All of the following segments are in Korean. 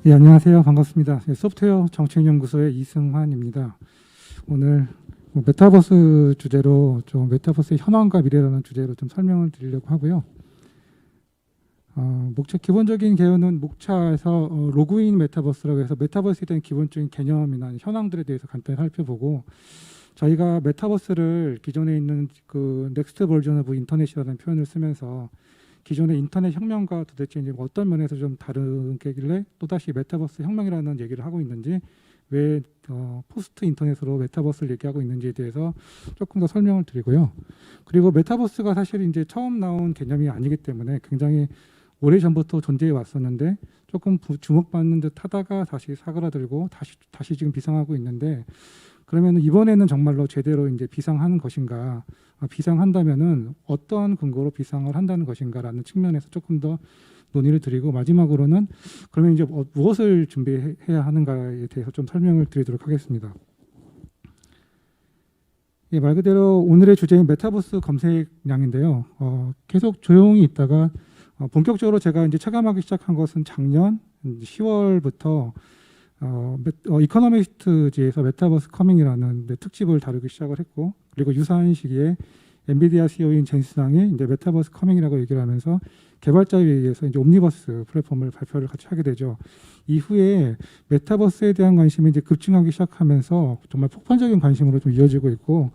예, 안녕하세요. 반갑습니다. 소프트웨어 정책연구소의 이승환입니다. 오늘 메타버스 주제로 좀 메타버스의 현황과 미래라는 주제로 좀 설명을 드리려고 하고요. 기본적인 개요는 목차에서 로그인 메타버스라고 해서 메타버스에 대한 기본적인 개념이나 현황들에 대해서 간단히 살펴보고, 저희가 메타버스를 기존에 있는 그 넥스트 버전 오브 인터넷이라는 표현을 쓰면서 기존의 인터넷 혁명과 도대체 이제 어떤 면에서 좀 다른 게길래 또다시 메타버스 혁명이라는 얘기를 하고 있는지, 왜 포스트 인터넷으로 메타버스를 얘기하고 있는지에 대해서 조금 더 설명을 드리고요. 그리고 메타버스가 사실 이제 처음 나온 개념이 아니기 때문에 굉장히 오래전부터 존재해 왔었는데 조금 주목받는 듯 하다가 다시 사그라들고 다시 지금 비상하고 있는데, 그러면 이번에는 정말로 제대로 이제 비상하는 것인가, 비상한다면은 어떠한 근거로 비상을 한다는 것인가라는 측면에서 조금 더 논의를 드리고, 마지막으로는 그러면 이제 무엇을 준비해야 하는가에 대해서 좀 설명을 드리도록 하겠습니다. 예, 말 그대로 오늘의 주제는 메타버스 검색량인데요. 계속 조용히 있다가 본격적으로 제가 이제 체감하기 시작한 것은 작년 10월부터 이코노미스트지에서 메타버스 커밍이라는 특집을 다루기 시작을 했고, 그리고 유사한 시기에 엔비디아 CEO인 젠슨 황이 이제 메타버스 커밍이라고 얘기를 하면서 개발자에 의해서 이제 옴니버스 플랫폼을 발표를 같이 하게 되죠. 이후에 메타버스에 대한 관심이 이제 급증하기 시작하면서 정말 폭발적인 관심으로 좀 이어지고 있고,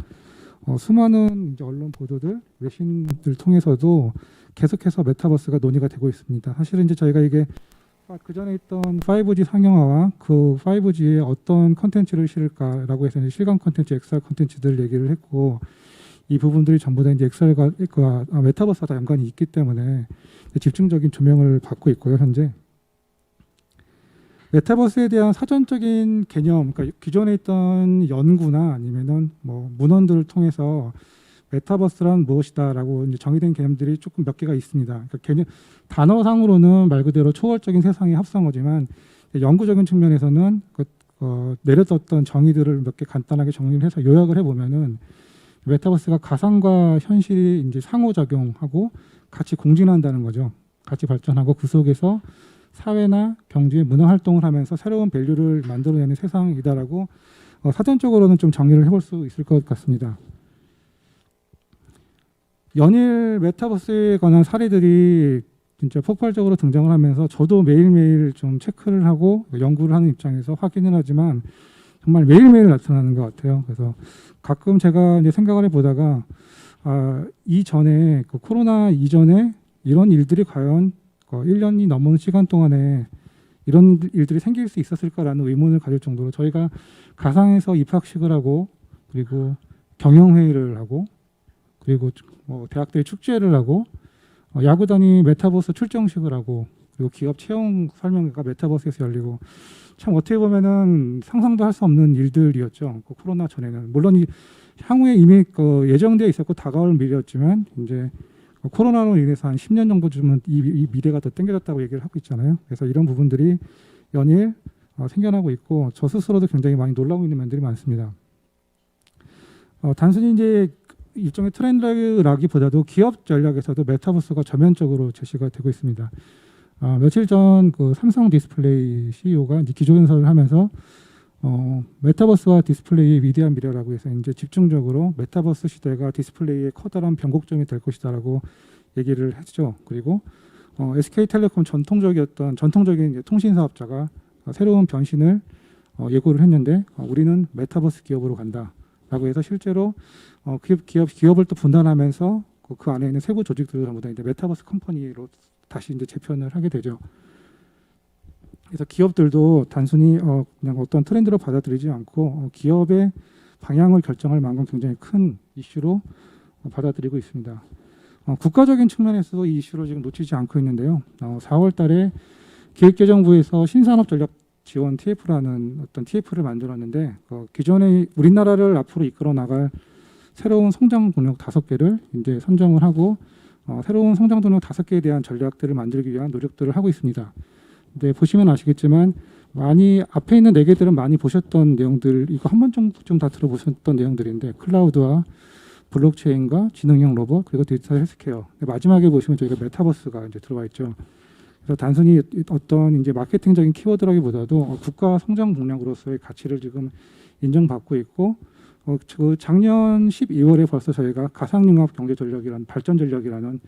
수많은 이제 언론 보도들, 외신들 통해서도 계속해서 메타버스가 논의가 되고 있습니다. 사실은 이제 저희가 이게 그 전에 있던 5G 상용화와 그 5G에 어떤 컨텐츠를 실을까라고 해서 이제 실감 컨텐츠, XR 컨텐츠들을 얘기를 했고, 이 부분들이 전부 다 이제 XR과 메타버스와 다 연관이 있기 때문에 집중적인 조명을 받고 있고요. 현재 메타버스에 대한 사전적인 개념, 그러니까 기존에 있던 연구나 아니면은 문헌들을 통해서 메타버스란 무엇이다라고 이제 정의된 개념들이 조금 몇 개가 있습니다. 그러니까 개념 단어상으로는 말 그대로 초월적인 세상의 합성어지만, 연구적인 측면에서는 내려뒀던 정의들을 몇 개 간단하게 정리를 해서 요약을 해보면은, 메타버스가 가상과 현실이 이제 상호작용하고 같이 공진한다는 거죠. 같이 발전하고 그 속에서 사회나 경제, 문화 활동을 하면서 새로운 밸류를 만들어내는 세상이다라고 사전적으로는 좀 정리를 해볼 수 있을 것 같습니다. 연일 메타버스에 관한 사례들이 진짜 폭발적으로 등장을 하면서 저도 매일매일 좀 체크를 하고 연구를 하는 입장에서 확인을 하지만 정말 매일매일 나타나는 것 같아요. 그래서 가끔 제가 이제 생각을 해보다가 이전에 코로나 이전에 이런 일들이 과연 1년이 넘은 시간 동안에 이런 일들이 생길 수 있었을까라는 의문을 가질 정도로 저희가 가상에서 입학식을 하고, 그리고 경영회의를 하고, 그리고 대학들이 축제를 하고, 야구단이 메타버스 출정식을 하고, 그리고 기업 채용 설명회가 메타버스에서 열리고, 참 어떻게 보면은 상상도 할 수 없는 일들이었죠. 코로나 전에는 물론 향후에 이미 예정되어 있었고 다가올 미래였지만, 이제 코로나로 인해서 한 10년 정도쯤은 이 미래가 더 당겨졌다고 얘기를 하고 있잖아요. 그래서 이런 부분들이 연일 생겨나고 있고, 저 스스로도 굉장히 많이 놀라고 있는 면들이 많습니다. 단순히 이제 일종의 트렌드라기보다도 기업 전략에서도 메타버스가 전면적으로 제시가 되고 있습니다. 며칠 전 그 삼성 디스플레이 CEO가 이제 기조연설을 하면서 메타버스와 디스플레이의 위대한 미래라고 해서 이제 집중적으로 메타버스 시대가 디스플레이의 커다란 변곡점이 될 것이다라고 얘기를 했죠. 그리고 SK텔레콤 전통적인 이제 통신 사업자가 새로운 변신을 예고를 했는데, 우리는 메타버스 기업으로 간다라고 해서 실제로 기업을 또 분단하면서 그 안에 있는 세부 조직들을 전부 다 이제 메타버스 컴퍼니로 다시 이제 재편을 하게 되죠. 그래서 기업들도 단순히 그냥 어떤 트렌드로 받아들이지 않고 기업의 방향을 결정할 만큼 굉장히 큰 이슈로 받아들이고 있습니다. 국가적인 측면에서도 이 이슈를 지금 놓치지 않고 있는데요. 4월 달에 기획재정부에서 신산업 전략 지원 TF라는 어떤 TF를 만들었는데, 기존의 우리나라를 앞으로 이끌어 나갈 새로운 성장 동력 5개를 이제 선정을 하고, 새로운 성장 동력 5개에 대한 전략들을 만들기 위한 노력들을 하고 있습니다. 근데 보시면 아시겠지만 많이 앞에 있는 4개들은 많이 보셨던 내용들, 이거 한 번 정도 다 들어보셨던 내용들인데, 클라우드와 블록체인과 지능형 로봇, 그리고 디지털 헬스케어. 마지막에 보시면 저희가 메타버스가 이제 들어와 있죠. 그래서 단순히 어떤 이제 마케팅적인 키워드라기보다도 국가 성장 동력으로서의 가치를 지금 인정받고 있고, 그 작년 12월에 벌써 저희가 가상융합 경제 전략이라는 발전 전략이라는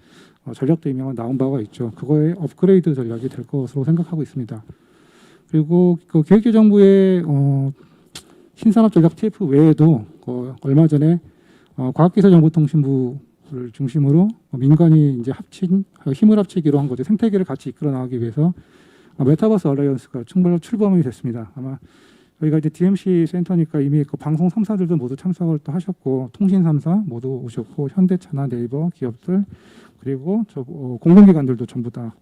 전략도 이명은 나온 바가 있죠. 그거의 업그레이드 전략이 될 것으로 생각하고 있습니다. 그리고 그 기획재정부의 신산업 전략 TF 외에도 얼마 전에 과학기술정보통신부를 중심으로 민간이 이제 힘을 합치기로 한 거죠. 생태계를 같이 이끌어 나가기 위해서 메타버스 얼라이언스가 출범이 됐습니다. 아마 저희가 이제 DMC 센터니까 이미 그 방송 3사들도 모두 참석을 또 하셨고, 통신 3사 모두 오셨고, 현대차나 네이버 기업들, 그리고 공공기관들도 전부 다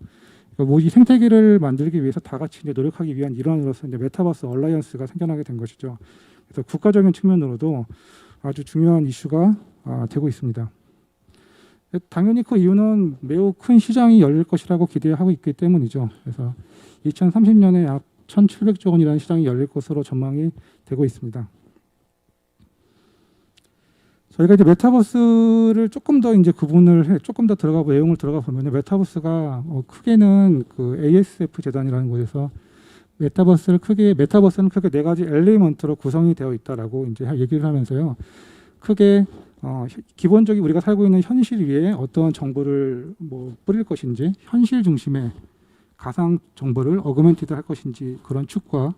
이 생태계를 만들기 위해서 다 같이 이제 노력하기 위한 일환으로서 이제 메타버스 얼라이언스가 생겨나게 된 것이죠. 그래서 국가적인 측면으로도 아주 중요한 이슈가 되고 있습니다. 당연히 그 이유는 매우 큰 시장이 열릴 것이라고 기대하고 있기 때문이죠. 그래서 2030년에 약 1,700조 원이라는 시장이 열릴 것으로 전망이 되고 있습니다. 저희가 이제 메타버스를 조금 더 이제 조금 더 내용을 들어가 보면 메타버스가 크게는 그 ASF 재단이라는 곳에서 메타버스는 크게 네 가지 엘리먼트로 구성이 되어 있다라고 이제 얘기를 하면서요. 크게 기본적인 우리가 살고 있는 현실 위에 어떤 정보를 뿌릴 것인지, 현실 중심의 가상 정보를 어그멘티드 할 것인지 그런 축과,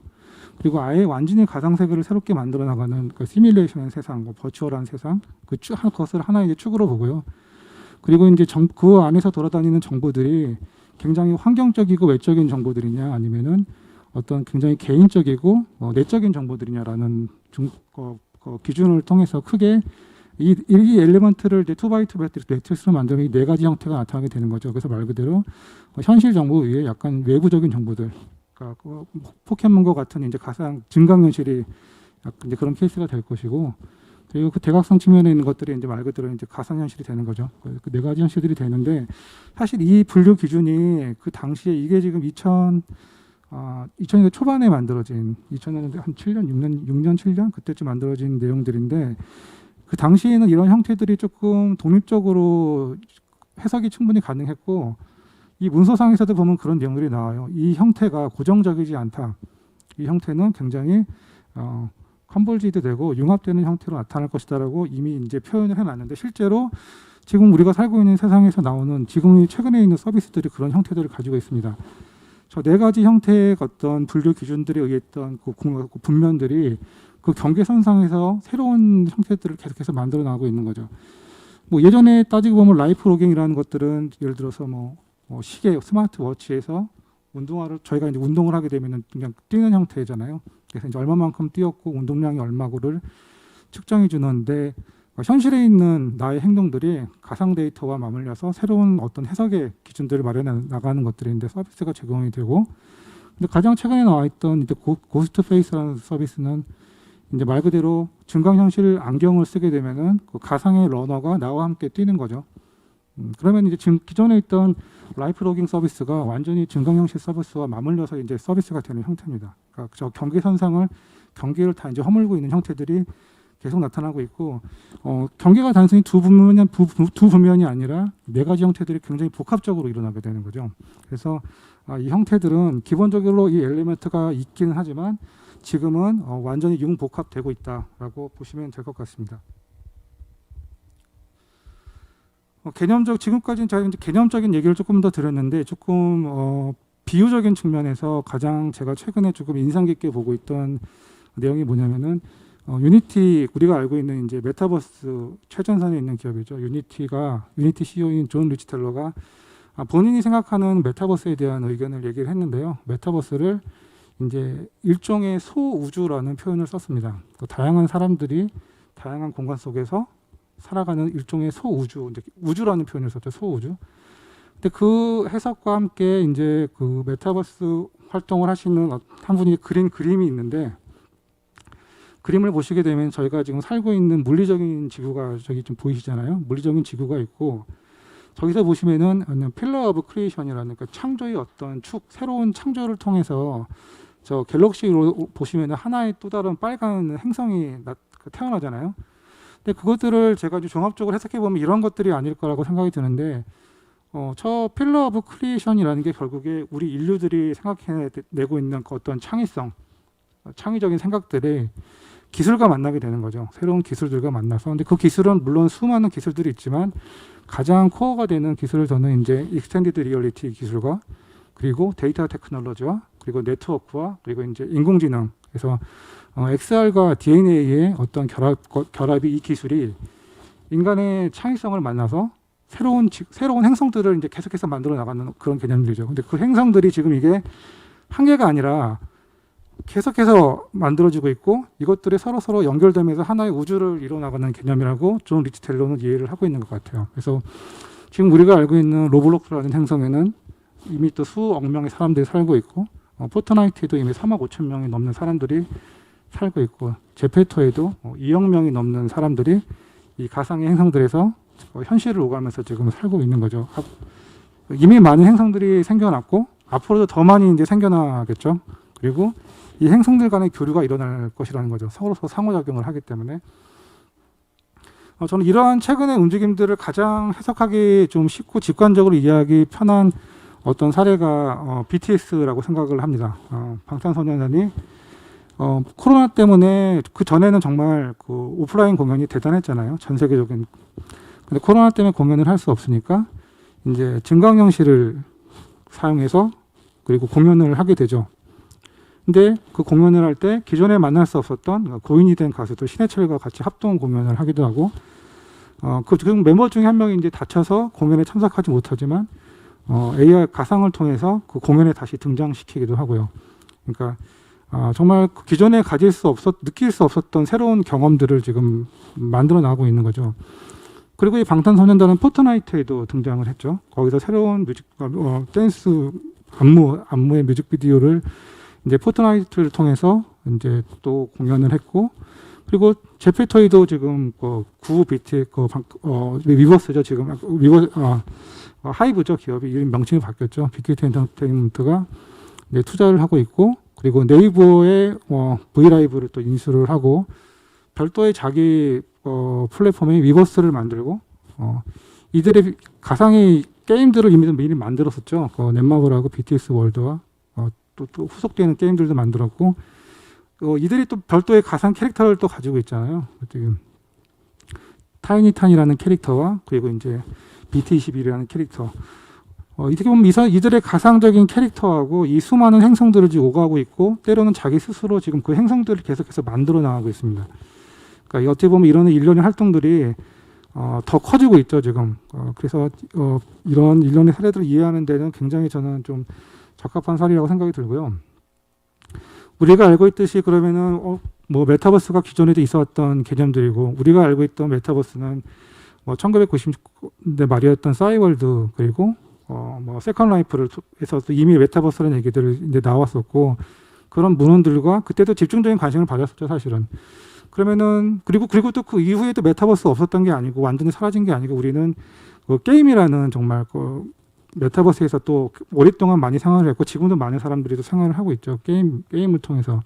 그리고 아예 완전히 가상 세계를 새롭게 만들어 나가는 그 시뮬레이션의 세상, 버추얼한 세상, 그것을 하나의 이제 축으로 보고요. 그리고 이제 그 안에서 돌아다니는 정보들이 굉장히 환경적이고 외적인 정보들이냐, 아니면은 어떤 굉장히 개인적이고 내적인 정보들이냐라는 기준을 통해서 크게 이 엘리먼트를 이제 2x2 매트릭스로 만들면 이 네 가지 형태가 나타나게 되는 거죠. 그래서 말 그대로 현실 정보 위에 약간 외부적인 정보들, 그러니까 포켓몬과 같은 이제 가상 증강현실이 이제 그런 케이스가 될 것이고, 그리고 그 대각성 측면에 있는 것들이 이제 말 그대로 이제 가상현실이 되는 거죠. 그 네 가지 현실들이 되는데, 사실 이 분류 기준이 그 당시에 이게 지금 2000년대 초반에 만들어진 2000년대 한 6년 7년 그때쯤 만들어진 내용들인데, 그 당시에는 이런 형태들이 조금 독립적으로 해석이 충분히 가능했고, 이 문서상에서도 보면 그런 내용들이 나와요. 이 형태가 고정적이지 않다. 이 형태는 굉장히 컨볼지드 되고 융합되는 형태로 나타날 것이다라고 이미 이제 표현을 해놨는데, 실제로 지금 우리가 살고 있는 세상에서 나오는 지금 최근에 있는 서비스들이 그런 형태들을 가지고 있습니다. 저 네 가지 형태의 어떤 분류 기준들에 의했던 그 분면들이 그 경계선상에서 새로운 형태들을 계속해서 만들어 나가고 있는 거죠. 예전에 따지고 보면 라이프 로깅이라는 것들은 예를 들어서 시계, 스마트워치에서 저희가 이제 운동을 하게 되면 그냥 뛰는 형태잖아요. 그래서 이제 얼마만큼 뛰었고 운동량이 얼마고를 측정해 주는데, 현실에 있는 나의 행동들이 가상 데이터와 맞물려서 새로운 어떤 해석의 기준들을 마련해 나가는 것들인데 서비스가 제공이 되고, 근데 가장 최근에 나와 있던 이제 고스트 페이스라는 서비스는 이제 말 그대로 증강현실 안경을 쓰게 되면은 그 가상의 러너가 나와 함께 뛰는 거죠. 그러면 이제 지금 기존에 있던 라이프 로깅 서비스가 완전히 증강현실 서비스와 맞물려서 이제 서비스가 되는 형태입니다. 그러니까 저 경계를 다 이제 허물고 있는 형태들이 계속 나타나고 있고, 경계가 단순히 두 분면이 아니라 네 가지 형태들이 굉장히 복합적으로 일어나게 되는 거죠. 그래서 이 형태들은 기본적으로 이 엘리먼트가 있기는 하지만 지금은 완전히 융복합되고 있다라고 보시면 될 것 같습니다. 지금까지는 제가 이제 개념적인 얘기를 조금 더 드렸는데, 조금 비유적인 측면에서 가장 제가 최근에 조금 인상 깊게 보고 있던 내용이 뭐냐면은, 유니티, 우리가 알고 있는 이제 메타버스 최전선에 있는 기업이죠. 유니티 CEO인 존 리치텔러가 본인이 생각하는 메타버스에 대한 의견을 얘기를 했는데요. 메타버스를 이제 일종의 소우주라는 표현을 썼습니다. 다양한 사람들이 다양한 공간 속에서 살아가는 일종의 소우주, 이제 우주라는 표현을 썼죠. 소우주. 근데 그 해석과 함께 이제 그 메타버스 활동을 하시는 한 분이 그린 그림이 있는데, 그림을 보시게 되면 저희가 지금 살고 있는 물리적인 지구가 저기 좀 보이시잖아요. 물리적인 지구가 있고, 저기서 보시면은 필러 오브 크리에이션이라는 그 창조의 어떤 새로운 창조를 통해서 저 갤럭시로 보시면은 하나의 또 다른 빨간 행성이 태어나잖아요. 근데 그것들을 제가 이제 종합적으로 해석해 보면 이런 것들이 아닐 거라고 생각이 드는데, 저 필러 오브 크리에이션이라는 게 결국에 우리 인류들이 생각해내고 있는 그 어떤 창의성, 창의적인 생각들이 기술과 만나게 되는 거죠. 새로운 기술들과 만나서. 근데 그 기술은 물론 수많은 기술들이 있지만 가장 코어가 되는 기술을 저는 이제 익스텐디드 리얼리티 기술과 그리고 데이터 테크놀로지와 그리고 네트워크와 그리고 이제 인공지능. 그래서 XR과 DNA의 어떤 결합이 이 기술이 인간의 창의성을 만나서 새로운 행성들을 이제 계속해서 만들어 나가는 그런 개념들이죠. 근데 그 행성들이 지금 이게 한 개가 아니라 계속해서 만들어지고 있고 이것들이 서로 연결되면서 하나의 우주를 이뤄나가는 개념이라고 존 리치텔러는 이해를 하고 있는 것 같아요. 그래서 지금 우리가 알고 있는 로블록스라는 행성에는 이미 또 수억 명의 사람들이 살고 있고 포트나이트에도 이미 3억 5천 명이 넘는 사람들이 살고 있고 제페토에도 2억 명이 넘는 사람들이 이 가상의 행성들에서 현실을 오가면서 지금 살고 있는 거죠. 이미 많은 행성들이 생겨났고 앞으로도 더 많이 이제 생겨나겠죠. 그리고 이 행성들 간의 교류가 일어날 것이라는 거죠. 서로서 상호작용을 하기 때문에 저는 이러한 최근의 움직임들을 가장 해석하기 좀 쉽고 직관적으로 이해하기 편한 어떤 사례가 BTS라고 생각을 합니다. 방탄소년단이 코로나 때문에 그 전에는 정말 그 오프라인 공연이 대단했잖아요. 전 세계적인. 근데 코로나 때문에 공연을 할 수 없으니까 이제 증강현실을 사용해서 그리고 공연을 하게 되죠. 근데 그 공연을 할 때 기존에 만날 수 없었던 고인이 된 가수들 신해철과 같이 합동 공연을 하기도 하고 그 멤버 중에 한 명이 이제 다쳐서 공연에 참석하지 못하지만 AR 가상을 통해서 그 공연에 다시 등장시키기도 하고요. 그러니까 정말 기존에 느낄 수 없었던 새로운 경험들을 지금 만들어 나가고 있는 거죠. 그리고 이 방탄소년단은 포트나이트에도 등장을 했죠. 거기서 새로운 댄스 안무의 뮤직비디오를 이제 포트나이트를 통해서 이제 또 공연을 했고, 그리고 제페토이도 지금 구 비트 위버스죠. 지금 하이브죠. 기업이 이름 명칭이 바뀌었죠. 빅히트 엔터테인먼트가 이제 투자를 하고 있고, 그리고 네이버의 브이라이브를 또 인수를 하고 별도의 자기 플랫폼에 위버스를 만들고 이들의 가상의 게임들을 이미 미리 만들었었죠. 넷마블하고 BTS 월드와 또 후속되는 게임들도 만들었고 이들이 또 별도의 가상 캐릭터를 또 가지고 있잖아요. 지금 타이니탄이라는 캐릭터와 그리고 이제 BT21이라는 캐릭터. 이렇게 보면 이들의 가상적인 캐릭터하고 이 수많은 행성들을 지금 오가고 있고 때로는 자기 스스로 지금 그 행성들을 계속해서 만들어 나가고 있습니다. 그러니까 어떻게 보면 이런 일련의 활동들이 더 커지고 있죠 지금. 그래서 이런 일련의 사례들을 이해하는 데는 굉장히 저는 좀 적합한 사례라고 생각이 들고요. 우리가 알고 있듯이 그러면은 메타버스가 기존에도 있었던 개념들이고 우리가 알고 있던 메타버스는 1990년대 말이었던 싸이월드 그리고 세컨 라이프에서도 이미 메타버스라는 얘기들이 이제 나왔었고 그런 문헌들과 그때도 집중적인 관심을 받았었죠 사실은. 그러면은 그리고 또 그 이후에도 메타버스 없었던 게 아니고 완전히 사라진 게 아니고 우리는 게임이라는 정말 메타버스에서 또 오랫동안 많이 생활을 했고 지금도 많은 사람들이 또 생활을 하고 있죠. 게임을 통해서.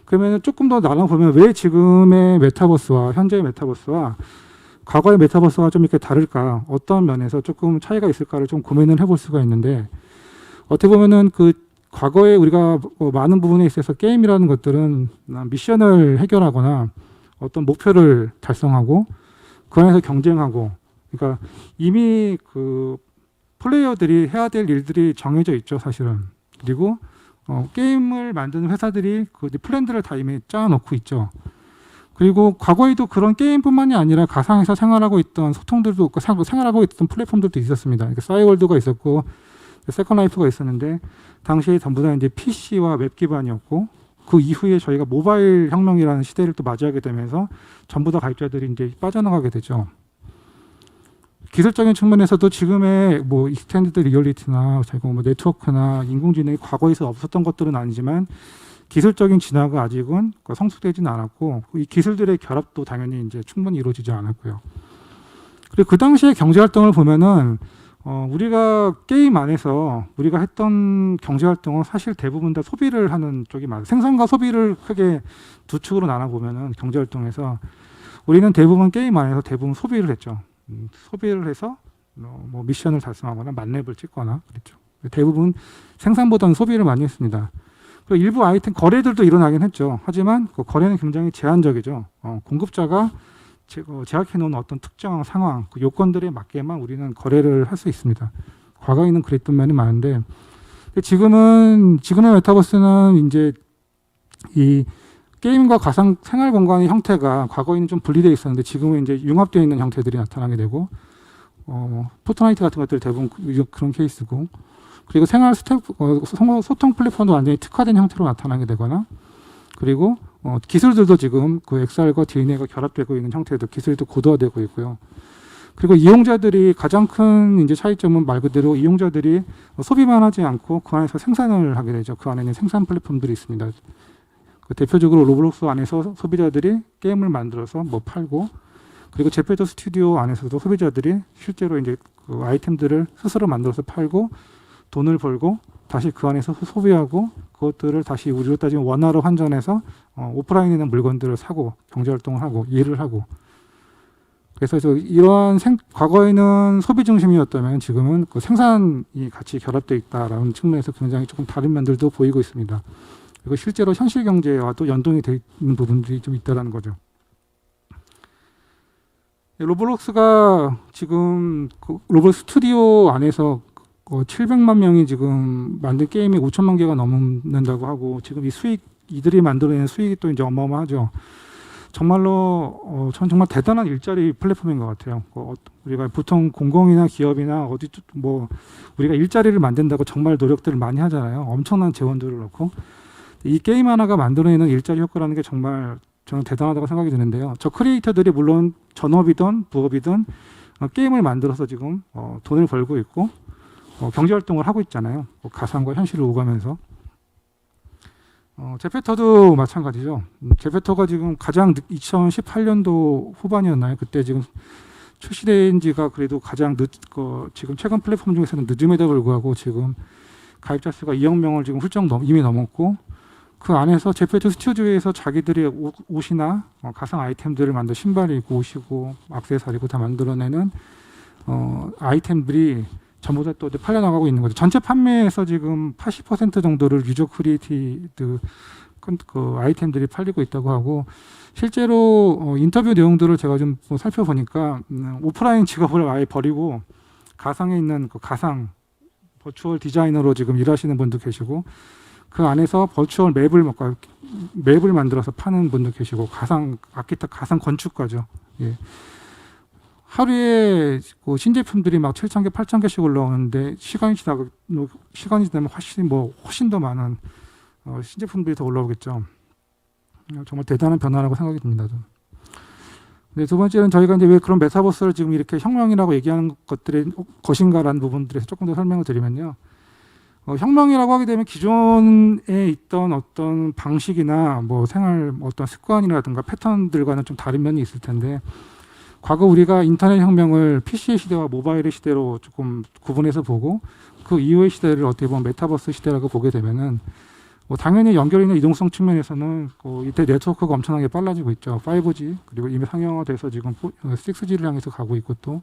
그러면 조금 더 나눠보면 왜 지금의 메타버스와 현재의 메타버스와 과거의 메타버스가 좀 이렇게 다를까? 어떤 면에서 조금 차이가 있을까를 좀 고민을 해볼 수가 있는데 어떻게 보면은 그 과거에 우리가 많은 부분에 있어서 게임이라는 것들은 미션을 해결하거나 어떤 목표를 달성하고 그 안에서 경쟁하고 그러니까 이미 그 플레이어들이 해야 될 일들이 정해져 있죠 사실은. 그리고 게임을 만드는 회사들이 그 플랜들을 다 이미 짜놓고 있죠. 그리고 과거에도 그런 게임뿐만이 아니라 가상에서 생활하고 있던 소통들도 생활하고 있던 플랫폼들도 있었습니다. 그러니까 싸이월드가 있었고 세컨 라이프가 있었는데 당시에 전부 다 이제 PC와 웹 기반이었고 그 이후에 저희가 모바일 혁명이라는 시대를 또 맞이하게 되면서 전부 다 가입자들이 이제 빠져나가게 되죠. 기술적인 측면에서도 지금의 익스텐디드 리얼리티나 네트워크나 인공지능이 과거에서 없었던 것들은 아니지만 기술적인 진화가 아직은 성숙되지는 않았고 이 기술들의 결합도 당연히 이제 충분히 이루어지지 않았고요. 그리고 그 당시의 경제 활동을 보면은 우리가 게임 안에서 우리가 했던 경제 활동은 사실 대부분 다 소비를 하는 쪽이 많아요. 생산과 소비를 크게 두 축으로 나눠 보면은 경제 활동에서 우리는 대부분 게임 안에서 대부분 소비를 했죠. 소비를 해서 뭐 미션을 달성하거나 만렙을 찍거나 그랬죠. 대부분 생산보다는 소비를 많이 했습니다. 그리고 일부 아이템 거래들도 일어나긴 했죠. 하지만 그 거래는 굉장히 제한적이죠. 공급자가 제약해 놓은 어떤 특정한 상황, 그 요건들에 맞게만 우리는 거래를 할 수 있습니다. 과거에는 그랬던 면이 많은데 지금의 메타버스는 이제 이 게임과 가상 생활 공간의 형태가 과거에는 좀 분리되어 있었는데 지금은 이제 융합되어 있는 형태들이 나타나게 되고 포트나이트 같은 것들이 대부분 그런 케이스고 그리고 생활 소통 플랫폼도 완전히 특화된 형태로 나타나게 되거나 그리고 기술들도 지금 그 XR과 DNA가 결합되고 있는 형태도 기술도 고도화되고 있고요. 그리고 이용자들이 가장 큰 이제 차이점은 말 그대로 이용자들이 소비만 하지 않고 그 안에서 생산을 하게 되죠. 그 안에는 생산 플랫폼들이 있습니다. 그 대표적으로 로블록스 안에서 소비자들이 게임을 만들어서 뭐 팔고 그리고 제페토 스튜디오 안에서도 소비자들이 실제로 이제 그 아이템들을 스스로 만들어서 팔고 돈을 벌고 다시 그 안에서 소비하고 그것들을 다시 우리로 따지면 원화로 환전해서 오프라인에 있는 물건들을 사고 경제활동을 하고 일을 하고 그래서 이러한 과거에는 소비 중심이었다면 지금은 그 생산이 같이 결합되어 있다라는 측면에서 굉장히 조금 다른 면들도 보이고 있습니다. 그리고 실제로 현실 경제와도 연동이 되어 있는 부분들이 좀 있다는 거죠. 로블록스가 지금 그 로블록스 스튜디오 안에서 700만 명이 지금 만든 게임이 5천만 개가 넘는다고 하고 지금 이들이 만들어내는 수익이 또 이제 어마어마하죠. 정말로 전 정말 대단한 일자리 플랫폼인 것 같아요. 우리가 보통 공공이나 기업이나 어디 뭐 우리가 일자리를 만든다고 정말 노력들을 많이 하잖아요. 엄청난 재원들을 넣고 이 게임 하나가 만들어내는 일자리 효과라는 게 정말 저는 대단하다고 생각이 드는데요. 저 크리에이터들이 물론 전업이든 부업이든 게임을 만들어서 지금 돈을 벌고 있고 경제활동을 하고 있잖아요. 가상과 현실을 오가면서. 제페토도 마찬가지죠. 제페토가 지금 가장 2018년도 후반이었나요? 그때 지금 출시된 지가 그래도 가장 지금 최근 플랫폼 중에서는 늦음에도 불구하고 지금 가입자 수가 2억 명을 지금 훌쩍 이미 넘었고 그 안에서 제페토 스튜디오에서 자기들의 옷이나 가상 아이템들을 만들 신발이고 옷이고 액세서리고 다 만들어내는 아이템들이 전부 다 또 팔려나가고 있는 거죠. 전체 판매에서 지금 80% 정도를 유저 크리에이티드 그 아이템들이 팔리고 있다고 하고 실제로 인터뷰 내용들을 제가 좀 살펴보니까 오프라인 직업을 아예 버리고 가상에 있는 그 가상 버추얼 디자이너로 지금 일하시는 분도 계시고 그 안에서 버추얼 맵을 만들어서 파는 분도 계시고 가상 건축가죠. 예. 하루에 그 신제품들이 막 7,000개, 8,000개씩 올라오는데 시간이 지나면 훨씬 더 많은 신제품들이 더 올라오겠죠. 정말 대단한 변화라고 생각이 듭니다. 네, 두 번째는 저희가 이제 왜 그런 메타버스를 지금 이렇게 혁명이라고 얘기하는 것인가라는 부분들에서 조금 더 설명을 드리면요. 혁명이라고 하게 되면 기존에 있던 어떤 방식이나 뭐 생활 어떤 습관이라든가 패턴들과는 좀 다른 면이 있을 텐데 과거 우리가 인터넷 혁명을 PC의 시대와 모바일의 시대로 조금 구분해서 보고 그 이후의 시대를 어떻게 보면 메타버스 시대라고 보게 되면은 당연히 연결이나 이동성 측면에서는 이때 네트워크가 엄청나게 빨라지고 있죠. 5G 그리고 이미 상용화돼서 지금 6G를 향해서 가고 있고 또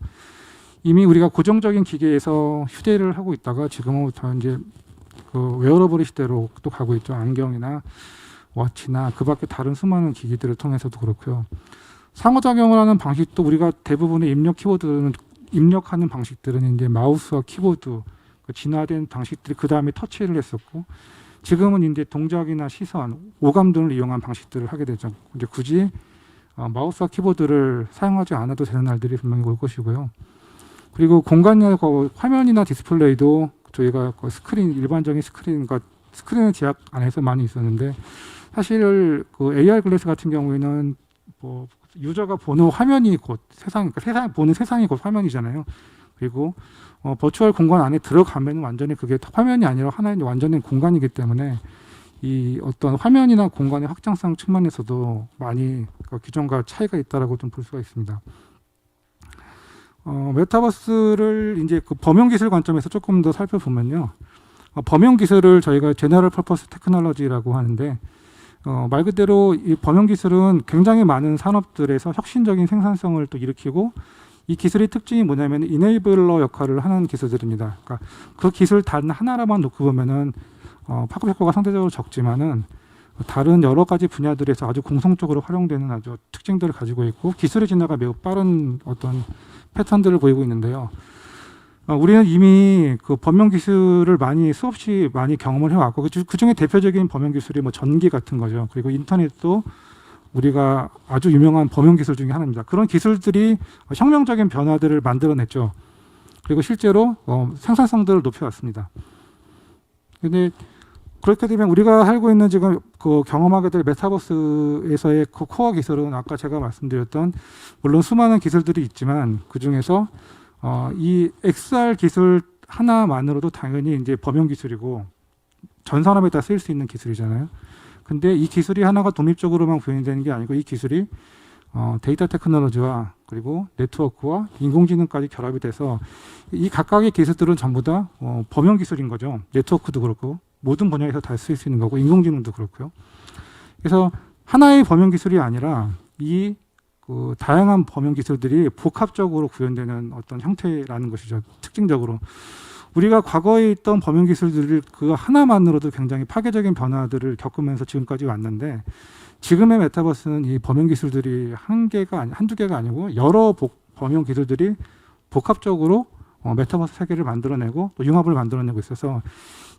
이미 우리가 고정적인 기계에서 휴대를 하고 있다가 지금부터 이제 그 웨어러블의 시대로 또 가고 있죠. 안경이나 워치나 그 밖에 다른 수많은 기기들을 통해서도 그렇고요. 상호작용을 하는 방식도 우리가 대부분의 입력하는 방식들은 이제 마우스와 키보드 진화된 방식들이 그 다음에 터치를 했었고 지금은 이제 동작이나 시선, 오감들을 이용한 방식들을 하게 되죠. 이제 굳이 마우스와 키보드를 사용하지 않아도 되는 날들이 분명히 올 것이고요. 그리고 공간의 화면이나 디스플레이도 저희가 일반적인 스크린의 제약 안에서 많이 있었는데 사실 그 AR 글래스 같은 경우에는 뭐 유저가 보는 화면이 곧 세상이 보는 세상이 곧 화면이잖아요. 그리고 버추얼 공간 안에 들어가면 완전히 그게 화면이 아니라 하나의 완전히 공간이기 때문에 이 어떤 화면이나 공간의 확장성 측면에서도 많이 기존과 차이가 있다라고 좀 볼 수가 있습니다. 메타버스를 이제 그 범용 기술 관점에서 조금 더 살펴보면요. 범용 기술을 저희가 제너럴 퍼포스 테크놀로지라고 하는데 말 그대로 이 범용 기술은 굉장히 많은 산업들에서 혁신적인 생산성을 또 일으키고 이 기술의 특징이 뭐냐면 이네이블러 역할을 하는 기술들입니다. 그러니까 그 기술 단 하나로만 놓고 보면은 파급 효과가 상대적으로 적지만은 다른 여러 가지 분야들에서 아주 공통적으로 활용되는 아주 특징들을 가지고 있고 기술의 진화가 매우 빠른 어떤 패턴들을 보이고 있는데요. 우리는 이미 그 범용 기술을 수없이 많이 경험을 해왔고 그 중에 대표적인 범용 기술이 뭐 전기 같은 거죠. 그리고 인터넷도 우리가 아주 유명한 범용 기술 중에 하나입니다. 그런 기술들이 혁명적인 변화들을 만들어냈죠. 그리고 실제로 생산성들을 높여왔습니다. 근데 그렇게 되면 우리가 살고 있는 지금 그 경험하게 될 메타버스에서의 그 코어 기술은 아까 제가 말씀드렸던 물론 수많은 기술들이 있지만 그 중에서 이 XR 기술 하나만으로도 당연히 이제 범용 기술이고 전 산업에다 쓰일 수 있는 기술이잖아요. 근데 이 기술이 하나가 독립적으로만 구현이 되는 게 아니고 이 기술이 데이터 테크놀로지와 그리고 네트워크와 인공지능까지 결합이 돼서 이 각각의 기술들은 전부 다 범용 기술인 거죠. 네트워크도 그렇고 모든 분야에서 다 쓸 수 있는 거고 인공지능도 그렇고요. 그래서 하나의 범용 기술이 아니라 이 그 다양한 범용 기술들이 복합적으로 구현되는 어떤 형태라는 것이죠. 특징적으로 우리가 과거에 있던 범용 기술들을 그 하나만으로도 굉장히 파괴적인 변화들을 겪으면서 지금까지 왔는데 지금의 메타버스는 이 범용 기술들이 한두 개가 아니고 여러 범용 기술들이 복합적으로 메타버스 세계를 만들어내고 또 융합을 만들어내고 있어서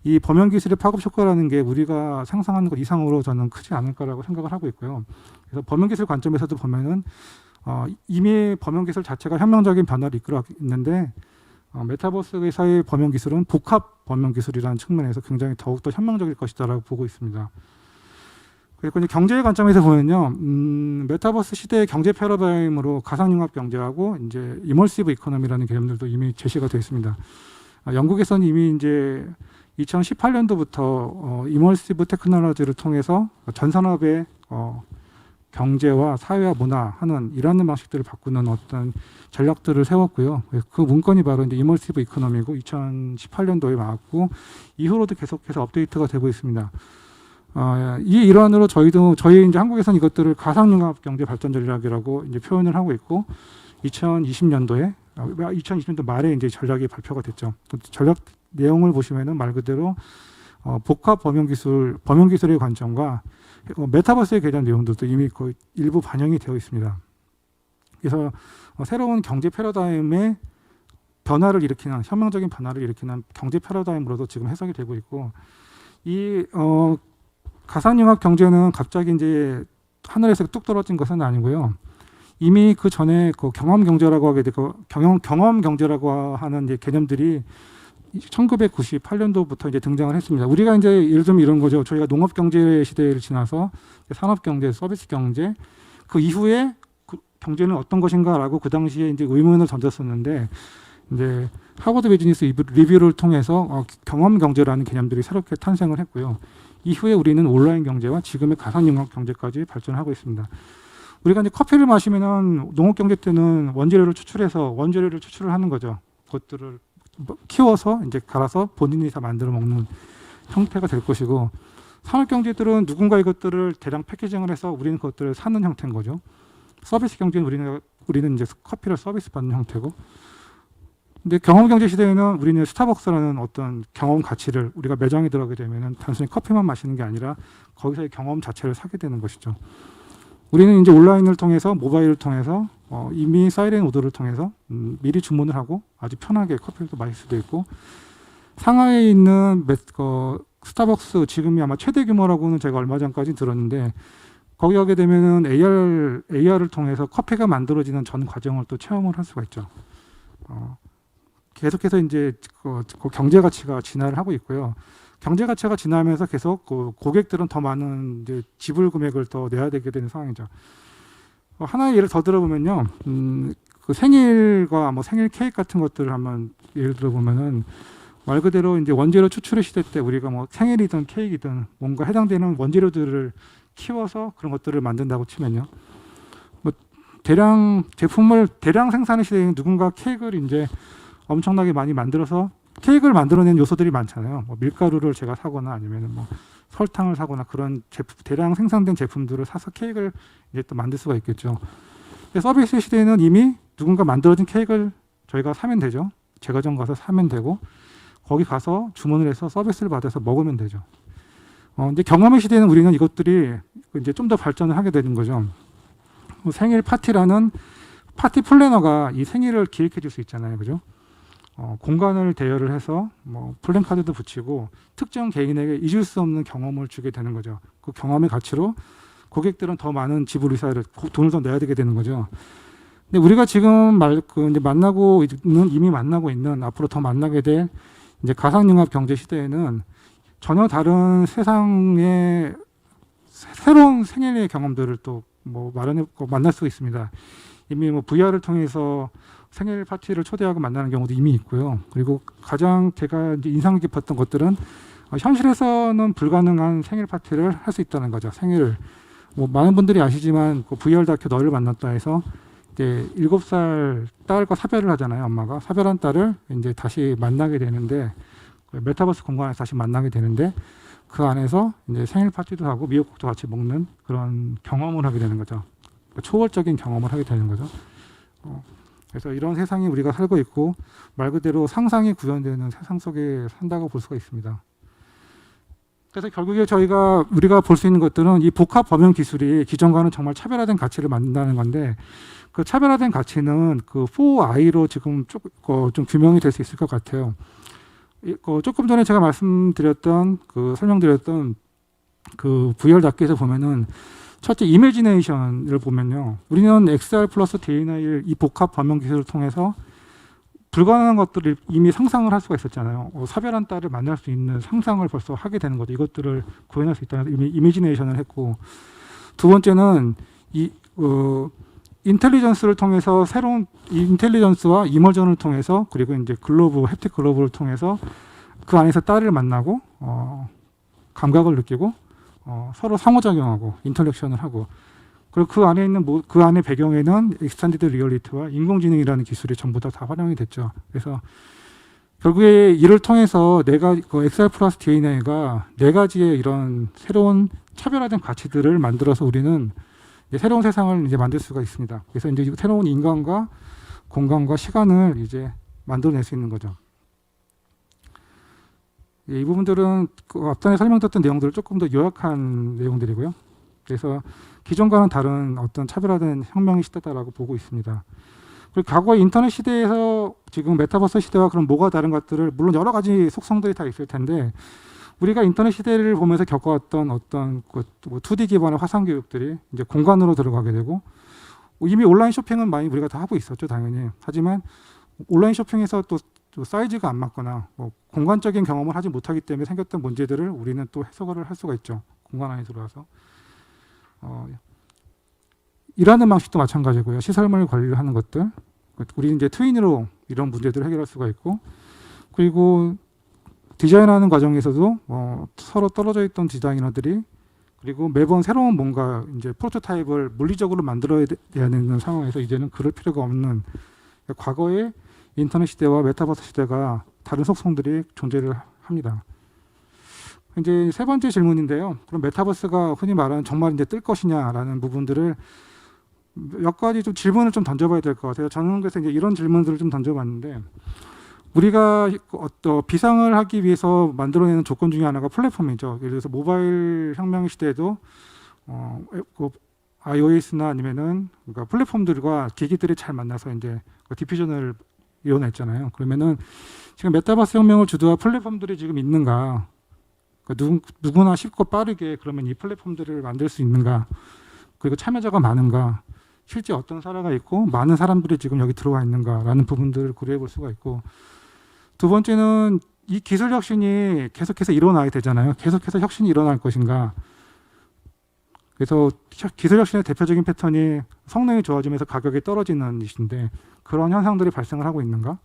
이 범용 기술의 파급 효과라는 게 우리가 상상하는 것 이상으로 저는 크지 않을까라고 생각을 하고 있고요. 그래서 범용 기술 관점에서도 보면은 이미 범용 기술 자체가 혁명적인 변화를 이끌어 있는데 메타버스에서의 범용 기술은 복합 범용 기술이라는 측면에서 굉장히 더욱더 혁명적일 것이다라고 보고 있습니다. 그리고 이제 경제의 관점에서 보면요, 메타버스 시대의 경제 패러다임으로 가상융합 경제하고 이제 이머시브 이코노미라는 개념들도 이미 제시가 되어 있습니다. 영국에서는 이미 이제 2018년도부터 이머시브 테크놀로지를 통해서 전 산업의 경제와 사회와 문화하는 일하는 방식들을 바꾸는 어떤 전략들을 세웠고요. 그 문건이 바로 이제 이머시브 이코노미고 2018년도에 나왔고 이후로도 계속해서 업데이트가 되고 있습니다. 이 일환으로 저희 이제 한국에서는 이것들을 가상융합 경제 발전 전략이라고 이제 표현을 하고 있고 2020년도 말에 이제 전략이 발표가 됐죠. 전략 내용을 보시면은 말 그대로 복합 범용 기술의 관점과 메타버스에 관한 내용들도 이미 거의 일부 반영이 되어 있습니다. 그래서 새로운 경제 패러다임의 혁명적인 변화를 일으키는 경제 패러다임으로도 지금 해석이 되고 있고 이 가상융합 경제는 갑자기 이제 하늘에서 뚝 떨어진 것은 아니고요. 이미 그 전에 그 경험 경제라고 하게 되고 경험 경제라고 하는 이제 개념들이 1998년도부터 이제 등장을 했습니다. 우리가 이제 예를 들면 이런 거죠. 저희가 농업 경제 시대를 지나서 산업 경제, 서비스 경제, 그 이후에 그 경제는 어떤 것인가라고 그 당시에 이제 의문을 던졌었는데 이제 하버드 비즈니스 리뷰를 통해서 경험 경제라는 개념들이 새롭게 탄생을 했고요. 이후에 우리는 온라인 경제와 지금의 가상융합 경제까지 발전하고 있습니다. 우리가 이제 커피를 마시면은 농업 경제 때는 원재료를 추출을 하는 거죠. 그것들을 키워서 이제 갈아서 본인이 다 만들어 먹는 형태가 될 것이고 산업 경제들은 누군가 이것들을 대량 패키징을 해서 우리는 그것들을 사는 형태인 거죠. 서비스 경제는 우리는 이제 커피를 서비스 받는 형태고 근데 경험 경제 시대에는 우리는 스타벅스라는 어떤 경험 가치를 우리가 매장에 들어가게 되면은 단순히 커피만 마시는 게 아니라 거기서의 경험 자체를 사게 되는 것이죠. 우리는 이제 온라인을 통해서 모바일을 통해서 이미 사이렌 오더를 통해서 미리 주문을 하고 아주 편하게 커피를 또 마실 수도 있고 상하이에 있는 스타벅스 지금이 아마 최대 규모라고는 제가 얼마 전까지 들었는데 거기 가게 되면은 AR을 통해서 커피가 만들어지는 전 과정을 또 체험을 할 수가 있죠. 계속해서 이제 그 경제 가치가 진화를 하고 있고요. 경제 가치가 진화하면서 계속 고객들은 더 많은 이제 지불 금액을 더 내야 되게 되는 상황이죠. 하나의 예를 더 들어보면요, 그 생일과 뭐 생일 케이크 같은 것들을 한번 예를 들어보면은 말 그대로 이제 원재료 추출의 시대 때 우리가 뭐 생일이든 케이크이든 뭔가 해당되는 원재료들을 키워서 그런 것들을 만든다고 치면요, 뭐 대량 생산의 시대에 누군가 케이크를 이제 엄청나게 많이 만들어서 케이크를 만들어낸 요소들이 많잖아요. 뭐 밀가루를 제가 사거나 아니면 뭐 설탕을 사거나 그런 대량 생산된 제품들을 사서 케이크를 이제 또 만들 수가 있겠죠. 서비스 시대에는 이미 누군가 만들어진 케이크를 저희가 사면 되죠. 제과점 가서 사면 되고 거기 가서 주문을 해서 서비스를 받아서 먹으면 되죠. 이제 경험의 시대에는 우리는 이것들이 이제 좀 더 발전을 하게 되는 거죠. 생일 파티라는 파티 플래너가 이 생일을 기획해 줄 수 있잖아요. 그죠? 공간을 대여를 해서 뭐 플랜카드도 붙이고 특정 개인에게 잊을 수 없는 경험을 주게 되는 거죠. 그 경험의 가치로 고객들은 더 많은 지불 의사를 돈을 더 내야 되게 되는 거죠. 근데 우리가 지금 이제 이미 만나고 있는 앞으로 더 만나게 될 이제 가상융합 경제 시대에는 전혀 다른 세상의 새로운 생일의 경험들을 또 뭐 만날 수 있습니다. 이미 뭐 VR을 통해서 생일 파티를 초대하고 만나는 경우도 이미 있고요. 그리고 가장 제가 이제 인상 깊었던 것들은 현실에서는 불가능한 생일 파티를 할 수 있다는 거죠. 생일을 뭐 많은 분들이 아시지만 그 VR 다큐 너를 만났다 해서 이제 7살 딸과 사별을 하잖아요. 엄마가 사별한 딸을 이제 다시 만나게 되는데 메타버스 공간에서 다시 만나게 되는데 그 안에서 이제 생일 파티도 하고 미역국도 같이 먹는 그런 경험을 하게 되는 거죠. 초월적인 경험을 하게 되는 거죠. 그래서 이런 세상이 우리가 살고 있고 말 그대로 상상이 구현되는 세상 속에 산다고 볼 수가 있습니다. 그래서 결국에 우리가 볼 수 있는 것들은 이 복합 범용 기술이 기존과는 정말 차별화된 가치를 만든다는 건데 그 차별화된 가치는 그 4I로 지금 좀 규명이 될 수 있을 것 같아요. 조금 전에 제가 설명드렸던 그 VR 다큐에서 보면은 첫째 이미지네이션을 보면요. 우리는 XR 플러스 DNA의 이 복합 범용 기술을 통해서 불가능한 것들을 이미 상상을 할 수가 있었잖아요. 사별한 딸을 만날 수 있는 상상을 벌써 하게 되는 거죠. 이것들을 구현할 수 있다는 이미 이미지네이션을 했고 두 번째는 인텔리전스를 통해서 새로운 인텔리전스와 이머전을 통해서 그리고 이제 햅틱 글로브를 통해서 그 안에서 딸을 만나고 감각을 느끼고 서로 상호작용하고 인터랙션을 하고 그리고 그 안에 배경에는 익스텐디드 리얼리티와 인공지능이라는 기술이 전부 다 활용이 됐죠. 그래서 결국에 이를 통해서 XR 플러스 DNA가 네 가지의 이런 새로운 차별화된 가치들을 만들어서 우리는 이제 새로운 세상을 이제 만들 수가 있습니다. 그래서 이제 새로운 인간과 공간과 시간을 이제 만들어낼 수 있는 거죠. 이 부분들은 앞전에 설명드렸던 내용들을 조금 더 요약한 내용들이고요. 그래서 기존과는 다른 어떤 차별화된 혁명의 시대다라고 보고 있습니다. 그리고 과거의 인터넷 시대에서 지금 메타버스 시대와 그럼 뭐가 다른 것들을 물론 여러 가지 속성들이 다 있을 텐데 우리가 인터넷 시대를 보면서 겪어왔던 어떤 2D 기반의 화상 교육들이 이제 공간으로 들어가게 되고 이미 온라인 쇼핑은 많이 우리가 다 하고 있었죠, 당연히. 하지만 온라인 쇼핑에서 또 사이즈가 안 맞거나 공간적인 경험을 하지 못하기 때문에 생겼던 문제들을 우리는 또 해석을 할 수가 있죠. 공간 안에 들어와서. 일하는 방식도 마찬가지고요. 시설물 관리를 하는 것들. 우리는 이제 트윈으로 이런 문제들을 해결할 수가 있고 그리고 디자인하는 과정에서도 서로 떨어져 있던 디자이너들이 그리고 매번 새로운 뭔가 이제 프로토타입을 물리적으로 만들어야 되는 상황에서 이제는 그럴 필요가 없는 과거의 인터넷 시대와 메타버스 시대가 다른 속성들이 존재를 합니다. 이제 세 번째 질문인데요. 그럼 메타버스가 흔히 말하는 정말 이제 뜰 것이냐라는 부분들을 몇 가지 좀 질문을 좀 던져봐야 될 것 같아요. 저는 그래서 이제 이런 질문들을 좀 던져봤는데 우리가 어떤 비상을 하기 위해서 만들어내는 조건 중에 하나가 플랫폼이죠. 예를 들어서 모바일 혁명 시대에도 iOS나 아니면은 그러니까 플랫폼들과 기기들이 잘 만나서 이제 디퓨전을 이뤄냈잖아요. 그러면은 지금 메타버스 혁명을 주도할 플랫폼들이 지금 있는가? 그러니까 누구나 쉽고 빠르게 그러면 이 플랫폼들을 만들 수 있는가? 그리고 참여자가 많은가? 실제 어떤 사례가 있고 많은 사람들이 지금 여기 들어와 있는가라는 부분들을 고려해 볼 수가 있고 두 번째는 이 기술 혁신이 계속해서 일어나야 되잖아요. 계속해서 혁신이 일어날 것인가? 그래서 기술 혁신의 대표적인 패턴이 성능이 좋아지면서 가격이 떨어지는 것인데 그런 현상들이 발생을 하고 있는가?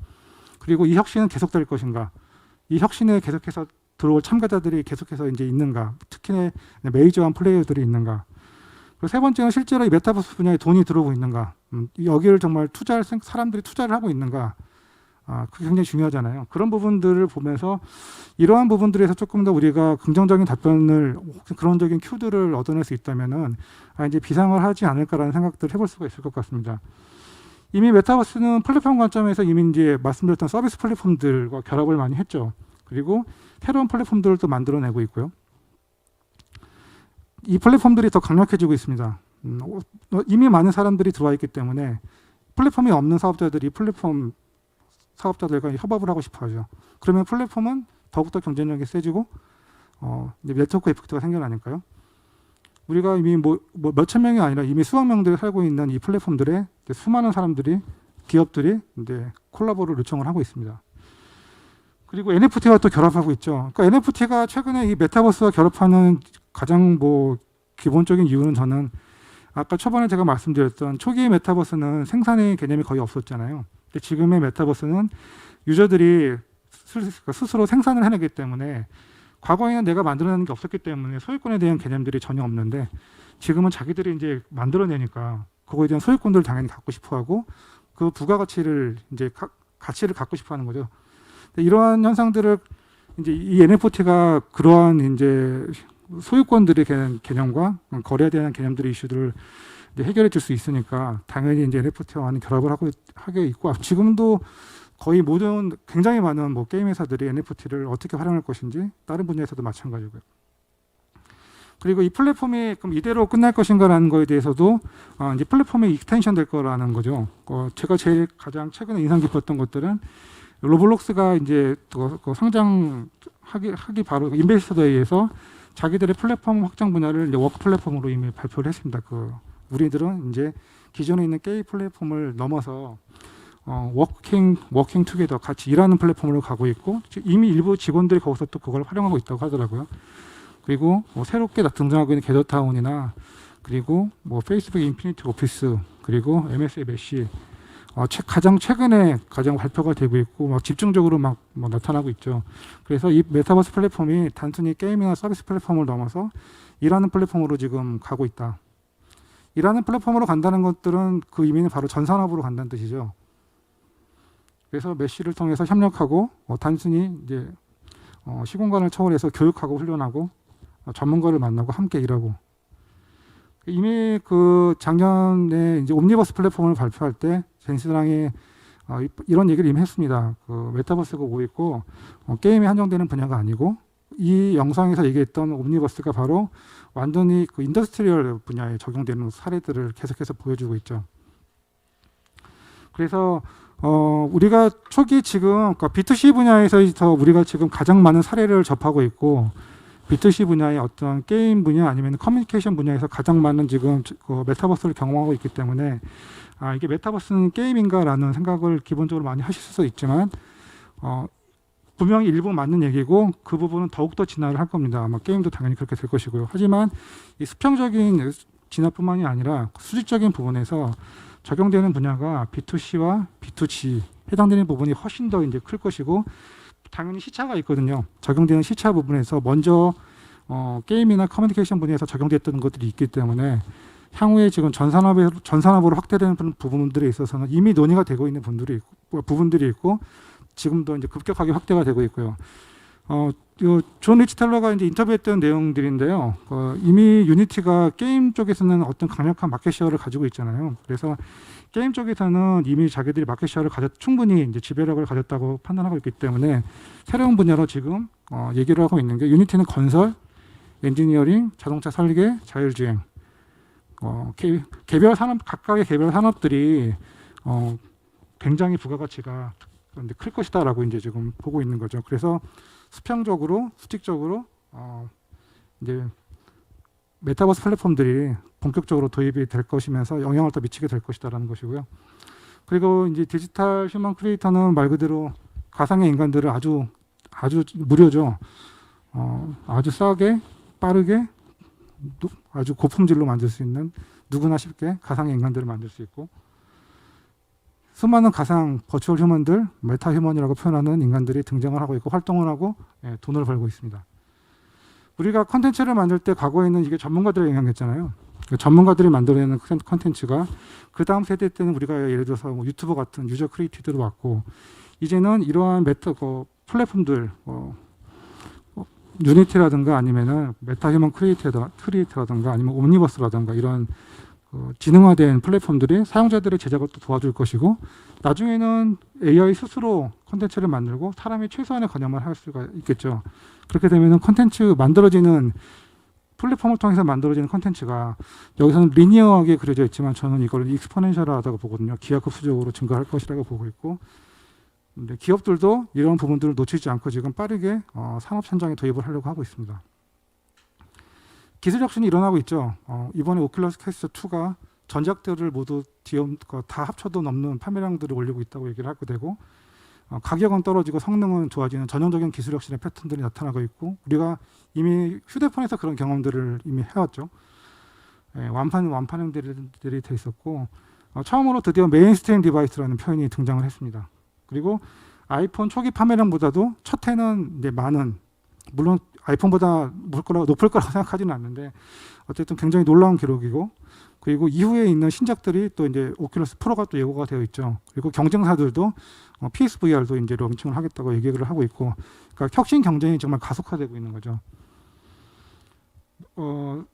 그리고 이 혁신은 계속될 것인가? 이 혁신에 계속해서 들어올 참가자들이 계속해서 이제 있는가? 특히 메이저한 플레이어들이 있는가? 그리고 세 번째는 실제로 이 메타버스 분야에 돈이 들어오고 있는가? 여기를 정말 사람들이 투자를 하고 있는가? 그게 굉장히 중요하잖아요. 그런 부분들을 보면서 이러한 부분들에서 조금 더 우리가 긍정적인 답변을 그런적인 큐들을 얻어낼 수 있다면은 이제 비상을 하지 않을까라는 생각들을 해볼 수가 있을 것 같습니다. 이미 메타버스는 플랫폼 관점에서 이미 이제 말씀드렸던 서비스 플랫폼들과 결합을 많이 했죠. 그리고 새로운 플랫폼들을 또 만들어내고 있고요. 이 플랫폼들이 더 강력해지고 있습니다. 이미 많은 사람들이 들어와 있기 때문에 플랫폼이 없는 사업자들이 플랫폼 사업자들과 협업을 하고 싶어 하죠. 그러면 플랫폼은 더욱더 경쟁력이 세지고 이제 네트워크 이펙트가 생겨나니까요. 우리가 이미 뭐 몇천 명이 아니라 이미 수억 명들이 살고 있는 이 플랫폼들에 수많은 사람들이, 기업들이 이제 콜라보를 요청을 하고 있습니다. 그리고 NFT와 또 결합하고 있죠. 그러니까 NFT가 최근에 이 메타버스와 결합하는 가장 뭐 기본적인 이유는 저는 아까 초반에 제가 말씀드렸던 초기의 메타버스는 생산의 개념이 거의 없었잖아요. 근데 지금의 메타버스는 유저들이 스스로 생산을 해내기 때문에 과거에는 내가 만들어내는 게 없었기 때문에 소유권에 대한 개념들이 전혀 없는데 지금은 자기들이 이제 만들어내니까 그거에 대한 소유권들을 당연히 갖고 싶어하고 그 부가가치를 이제 가치를 갖고 싶어하는 거죠. 이러한 현상들을 이제 이 NFT가 그러한 이제 소유권들의 개념과 거래에 대한 개념들의 이슈들을 이제 해결해 줄 수 있으니까 당연히 이제 NFT와 많은 결합을 하게 있고 지금도 거의 모든 굉장히 많은 뭐 게임 회사들이 NFT를 어떻게 활용할 것인지 다른 분야에서도 마찬가지고요. 그리고 이 플랫폼이 그럼 이대로 끝날 것인가라는 거에 대해서도 이제 플랫폼이 익스텐션 될 거라는 거죠. 제가 제일 가장 최근에 인상 깊었던 것들은 로블록스가 이제 그 상장하기 바로 인베스터에 의해서 자기들의 플랫폼 확장 분야를 이제 워크 플랫폼으로 이미 발표를 했습니다. 우리들은 이제 기존에 있는 게임 플랫폼을 넘어서 워킹 투게더 같이 일하는 플랫폼으로 가고 있고 이미 일부 직원들이 거기서 또 그걸 활용하고 있다고 하더라고요. 그리고 새롭게 등장하고 있는 게더타운이나 그리고 뭐 페이스북 인피니티 오피스 그리고 MSA 메시 가장 최근에 가장 발표가 되고 있고 막 집중적으로 막 나타나고 있죠. 그래서 이 메타버스 플랫폼이 단순히 게임이나 서비스 플랫폼을 넘어서 일하는 플랫폼으로 지금 가고 있다. 일하는 플랫폼으로 간다는 것들은 그 의미는 바로 전산업으로 간다는 뜻이죠. 그래서 메시를 통해서 협력하고 단순히 이제 시공간을 초월해서 교육하고 훈련하고 전문가를 만나고 함께 일하고 이미 그 작년에 이제 옴니버스 플랫폼을 발표할 때 젠시드랑이 이런 얘기를 이미 했습니다. 그 메타버스가 오고 있고 게임에 한정되는 분야가 아니고 이 영상에서 얘기했던 옴니버스가 바로 완전히 그 인더스트리얼 분야에 적용되는 사례들을 계속해서 보여주고 있죠. 그래서 우리가 초기 지금 그러니까 B2C 분야에서 우리가 지금 가장 많은 사례를 접하고 있고 B2C 분야의 어떤 게임 분야 아니면 커뮤니케이션 분야에서 가장 많은 지금 그 메타버스를 경험하고 있기 때문에 이게 메타버스는 게임인가라는 생각을 기본적으로 많이 하실 수도 있지만 분명히 일부 맞는 얘기고 그 부분은 더욱더 진화를 할 겁니다. 아마 게임도 당연히 그렇게 될 것이고요. 하지만 이 수평적인 진화뿐만이 아니라 수직적인 부분에서 적용되는 분야가 B2C와 B2G 해당되는 부분이 훨씬 더 이제 클 것이고 당연히 시차가 있거든요. 적용되는 시차 부분에서 먼저 게임이나 커뮤니케이션 분야에서 적용됐던 것들이 있기 때문에 향후에 지금 전산업으로 확대되는 부분들에 있어서는 이미 논의가 되고 있는 부분들이 있고 지금도 이제 급격하게 확대가 되고 있고요. 존 리치텔러가 이제 인터뷰했던 내용들인데요. 이미 유니티가 게임 쪽에서는 어떤 강력한 마켓 셰어를 가지고 있잖아요. 그래서 게임 쪽에서는 이미 자기들이 마켓 셰어를 충분히 이제 지배력을 가졌다고 판단하고 있기 때문에 새로운 분야로 지금 얘기를 하고 있는 게 유니티는 건설, 엔지니어링, 자동차 설계, 자율주행 개별 산업 각각의 개별 산업들이 굉장히 부가가치가 클 것이다라고 이제 지금 보고 있는 거죠. 그래서 수평적으로 수직적으로 이제 메타버스 플랫폼들이 본격적으로 도입이 될 것이면서 영향을 더 미치게 될 것이다라는 것이고요. 그리고 이제 디지털 휴먼 크리에이터는 말 그대로 가상의 인간들을 아주 무료죠. 아주 싸게 빠르게 아주 고품질로 만들 수 있는 누구나 쉽게 가상의 인간들을 만들 수 있고 수많은 가상 버추얼 휴먼들, 메타 휴먼이라고 표현하는 인간들이 등장을 하고 있고 활동을 하고 돈을 벌고 있습니다. 우리가 컨텐츠를 만들 때 과거에는 이게 전문가들의 영향이었잖아요. 전문가들이 만들어내는 컨텐츠가 그 다음 세대 때는 우리가 예를 들어서 뭐 유튜버 같은 유저 크리에이티드로 왔고 이제는 이러한 플랫폼들 유니티라든가 아니면은 메타 휴먼 크리에이터라든가 아니면 옴니버스라든가 이런 지능화된 플랫폼들이 사용자들의 제작을 또 도와줄 것이고 나중에는 AI 스스로 콘텐츠를 만들고 사람이 최소한의 관여만 할 수가 있겠죠. 그렇게 되면은 콘텐츠 만들어지는 플랫폼을 통해서 만들어지는 콘텐츠가 여기서는 리니어하게 그려져 있지만 저는 이걸 익스포넨셜하다고 보거든요. 기하급수적으로 증가할 것이라고 보고 있고 근데 기업들도 이런 부분들을 놓치지 않고 지금 빠르게 산업 현장에 도입을 하려고 하고 있습니다. 기술 혁신이 일어나고 있죠. 이번에 오큘러스 퀘스트 2가 전작들을 모두 다 합쳐도 넘는 판매량들을 올리고 있다고 얘기를 하게 되고 가격은 떨어지고 성능은 좋아지는 전형적인 기술 혁신의 패턴들이 나타나고 있고 우리가 이미 휴대폰에서 그런 경험들을 이미 해왔죠. 완판형들이 돼 있었고 처음으로 드디어 메인스트림 디바이스라는 표현이 등장을 했습니다. 그리고 아이폰 초기 판매량보다도 첫 해는 이제 많은 물론 아이폰보다 높을 거라고 생각하지는 않는데 어쨌든 굉장히 놀라운 기록이고 그리고 이후에 있는 신작들이 또 이제 오큘러스 프로가 또 예고가 되어 있죠. 그리고 경쟁사들도 PSVR도 이제 런칭을 하겠다고 얘기를 하고 있고 그러니까 혁신 경쟁이 정말 가속화되고 있는 거죠.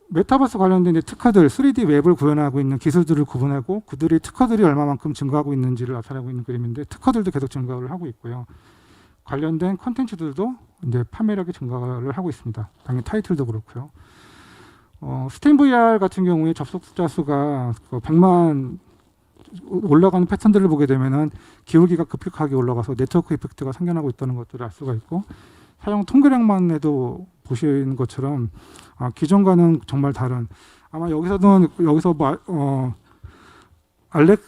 메타버스 관련된 특허들, 3D 웹을 구현하고 있는 기술들을 구분하고 그들의 특허들이 얼마만큼 증가하고 있는지를 나타내고 있는 그림인데 특허들도 계속 증가를 하고 있고요. 관련된 콘텐츠들도 이제 판매력이 증가를 하고 있습니다. 당연히 타이틀도 그렇고요. 스팀 VR 같은 경우에 접속자 수가 100만 올라가는 패턴들을 보게 되면은 기울기가 급격하게 올라가서 네트워크 이펙트가 생겨나고 있다는 것들을 알 수가 있고 사용 통계량만 해도 보시는 것처럼 기존과는 정말 다른 아마 여기서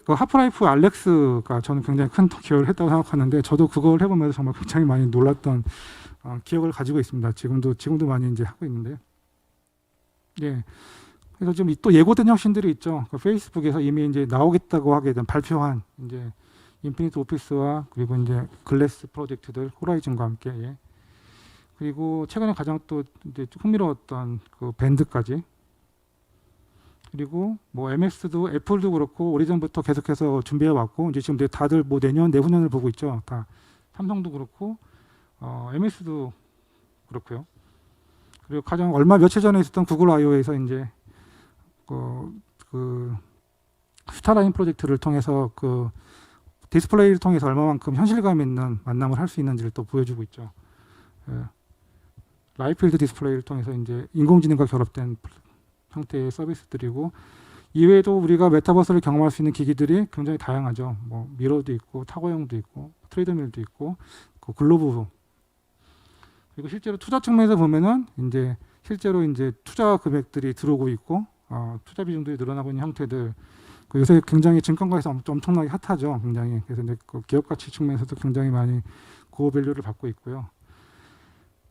하프라이프 알렉스가 저는 굉장히 큰 기여를 했다고 생각하는데 저도 그걸 해보면서 정말 굉장히 많이 놀랐던 기억을 가지고 있습니다. 지금도 많이 이제 하고 있는데 예. 그래서 좀 또 예고된 혁신들이 있죠. 페이스북에서 이미 이제 나오겠다고 하게 된 발표한 이제 인피니트 오피스와 그리고 이제 글래스 프로젝트들 호라이즌과 함께 예. 그리고 최근에 가장 또 이제 흥미로웠던 그 밴드까지 그리고 뭐 MS도 애플도 그렇고 오래전부터 계속해서 준비해 왔고 이제 지금 다들 뭐 내후년을 보고 있죠. 다 삼성도 그렇고 MS도 그렇고요. 그리고 가장 며칠 전에 있었던 구글 I/O에서 이제 그 스타라인 프로젝트를 통해서 그 디스플레이를 통해서 얼마만큼 현실감 있는 만남을 할 수 있는지를 또 보여주고 있죠. 예. 라이필드 디스플레이를 통해서 이제 인공지능과 결합된 형태의 서비스들이고 이외에도 우리가 메타버스를 경험할 수 있는 기기들이 굉장히 다양하죠. 뭐 미러도 있고 타고형도 있고 트레이드밀도 있고 그 글로브 그리고 실제로 투자 측면에서 보면은 이제 실제로 이제 투자 금액들이 들어오고 있고 투자 비중들이 늘어나고 있는 형태들 요새 굉장히 증권가에서 엄청나게 핫하죠. 굉장히 그래서 이제 그 기업 가치 측면에서도 굉장히 많이 고밸류를 받고 있고요.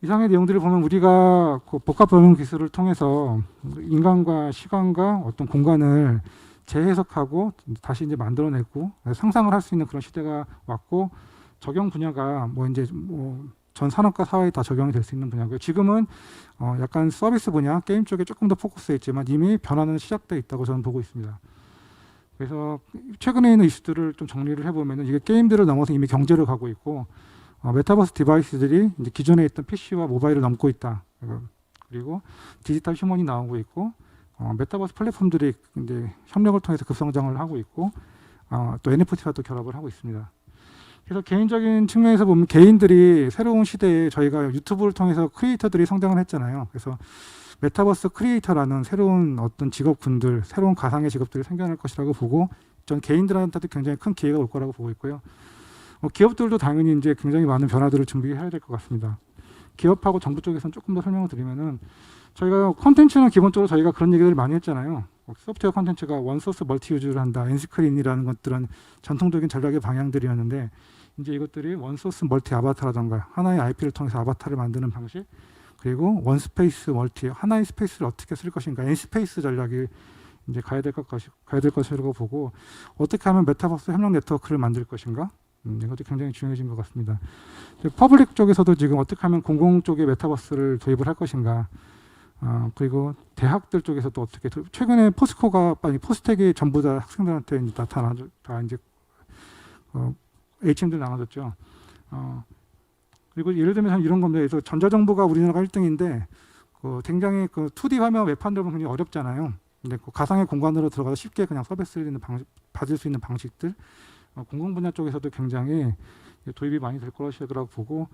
이상의 내용들을 보면 우리가 그 복합 변형 기술을 통해서 인간과 시간과 어떤 공간을 재해석하고 다시 이제 만들어내고 상상을 할 수 있는 그런 시대가 왔고 적용 분야가 뭐 이제 전 산업과 사회에 다 적용이 될 수 있는 분야고요. 지금은 약간 서비스 분야, 게임 쪽에 조금 더 포커스해 있지만 이미 변화는 시작되어 있다고 저는 보고 있습니다. 그래서 최근에 있는 이슈들을 좀 정리를 해보면 이게 게임들을 넘어서 이미 경제를 가고 있고 메타버스 디바이스들이 이제 기존에 있던 PC와 모바일을 넘고 있다. 그리고 디지털 휴먼이 나오고 있고 메타버스 플랫폼들이 이제 협력을 통해서 급성장을 하고 있고 또 NFT와 또 결합을 하고 있습니다. 그래서 개인적인 측면에서 보면 개인들이 새로운 시대에 저희가 유튜브를 통해서 크리에이터들이 성장을 했잖아요. 그래서 메타버스 크리에이터라는 새로운 어떤 직업군들, 새로운 가상의 직업들이 생겨날 것이라고 보고 전 개인들한테도 굉장히 큰 기회가 올 거라고 보고 있고요. 기업들도 당연히 이제 굉장히 많은 변화들을 준비해야 될 것 같습니다. 기업하고 정부 쪽에서는 조금 더 설명을 드리면은 저희가 콘텐츠는 기본적으로 저희가 그런 얘기를 많이 했잖아요. 소프트웨어 콘텐츠가 원소스 멀티 유즈를 한다, 엔스크린이라는 것들은 전통적인 전략의 방향들이었는데 이제 이것들이 원소스 멀티 아바타라던가 하나의 IP를 통해서 아바타를 만드는 방식 그리고 원스페이스 멀티 하나의 스페이스를 어떻게 쓸 것인가 N스페이스 전략이 이제 가야 될 것이라고 보고 어떻게 하면 메타버스 협력 네트워크를 만들 것인가 이것도 굉장히 중요해진 것 같습니다. 퍼블릭 쪽에서도 지금 어떻게 하면 공공 쪽에 메타버스를 도입을 할 것인가 그리고 대학들 쪽에서도 어떻게 최근에 포스텍이 전부 다 학생들한테 나타나죠. 다 이제 HM들 나눠졌죠. 그리고 예를 들면 이런 겁니다. 그래서 전자정보가 우리나라가 1등인데 굉장히 2D 화면 웹판들은 굉장히 어렵잖아요. 근데 그 가상의 공간으로 들어가서 쉽게 그냥 서비스를 받을 수 있는 방식들, 공공 분야 쪽에서도 굉장히 도입이 많이 될 것이라고 보고,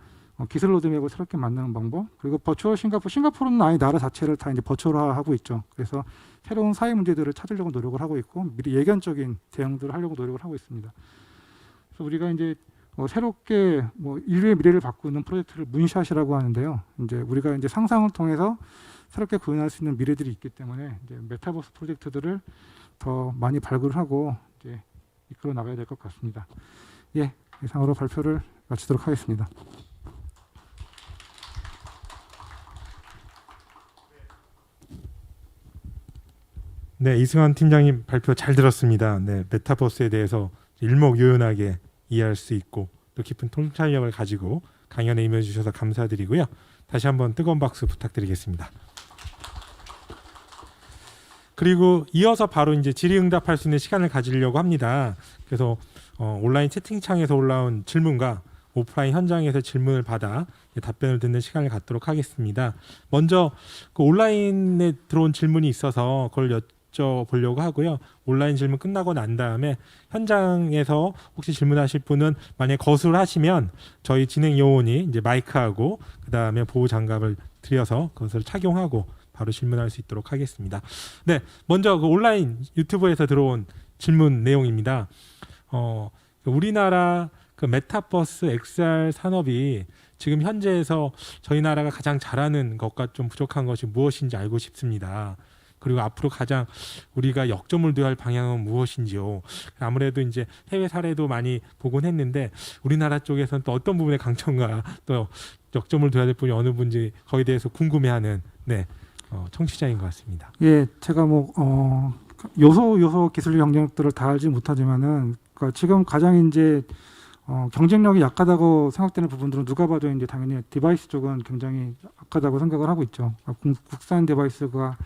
기술 로드맵을 새롭게 만드는 방법, 그리고 버추얼 싱가포르는 아예 나라 자체를 다 이제 버추얼화하고 있죠. 그래서 새로운 사회 문제들을 찾으려고 노력을 하고 있고, 미리 예견적인 대응들을 하려고 노력을 하고 있습니다. 그래서 우리가 이제 새롭게 인류의 미래를 바꾸는 프로젝트를 문샷이라고 하는데요. 이제 우리가 이제 상상을 통해서 새롭게 구현할 수 있는 미래들이 있기 때문에 이제 메타버스 프로젝트들을 더 많이 발굴을 하고 이제 이끌어 나가야 될 것 같습니다. 예, 이상으로 발표를 마치도록 하겠습니다. 네, 이승환 팀장님 발표 잘 들었습니다. 네, 메타버스에 대해서 일목요연하게 이해할 수 있고 또 깊은 통찰력을 가지고 강연에 임해 주셔서 감사드리고요. 다시 한번 뜨거운 박수 부탁드리겠습니다. 그리고 이어서 바로 이제 질의응답할 수 있는 시간을 가지려고 합니다. 그래서 온라인 채팅창에서 올라온 질문과 오프라인 현장에서 질문을 받아 답변을 듣는 시간을 갖도록 하겠습니다. 먼저 그 온라인에 들어온 질문이 있어서 그걸 여쭤보려고 하고요. 온라인 질문 끝나고 난 다음에 현장에서 혹시 질문하실 분은 만약 거수를 하시면 저희 진행 요원이 이제 마이크하고 그 다음에 보호 장갑을 드려서 그것을 착용하고 바로 질문할 수 있도록 하겠습니다. 네, 먼저 그 온라인 유튜브에서 들어온 질문 내용입니다. 우리나라 그 메타버스 XR 산업이 지금 현재에서 저희 나라가 가장 잘하는 것과 좀 부족한 것이 무엇인지 알고 싶습니다. 그리고 앞으로 가장 우리가 역점을 둬야 할 방향은 무엇인지요. 아무래도 이제 해외 사례도 많이 보곤 했는데 우리나라 쪽에서는 또 어떤 부분에 강점과 또 역점을 둬야 될 분이 어느 분인지 거기에 대해서 궁금해하는 청취자인 것 같습니다. 예, 제가 요소 기술 경쟁력들을 다 알지 못하지만은 지금 가장 이제 경쟁력이 약하다고 생각되는 부분들은 누가 봐도 이제 당연히 디바이스 쪽은 굉장히 약하다고 생각을 하고 있죠. 국산 디바이스가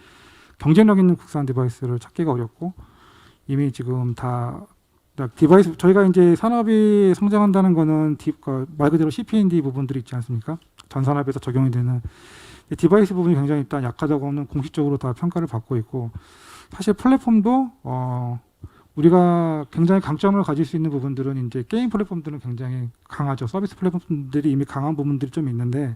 경쟁력 있는 국산 디바이스를 찾기가 어렵고 이미 지금 다 디바이스 저희가 이제 산업이 성장한다는 거는 말 그대로 CPND 부분들이 있지 않습니까? 전 산업에서 적용이 되는 디바이스 부분이 굉장히 일단 약하다고는 공식적으로 다 평가를 받고 있고 사실 플랫폼도 우리가 굉장히 강점을 가질 수 있는 부분들은 이제 게임 플랫폼들은 굉장히 강하죠. 서비스 플랫폼들이 이미 강한 부분들이 좀 있는데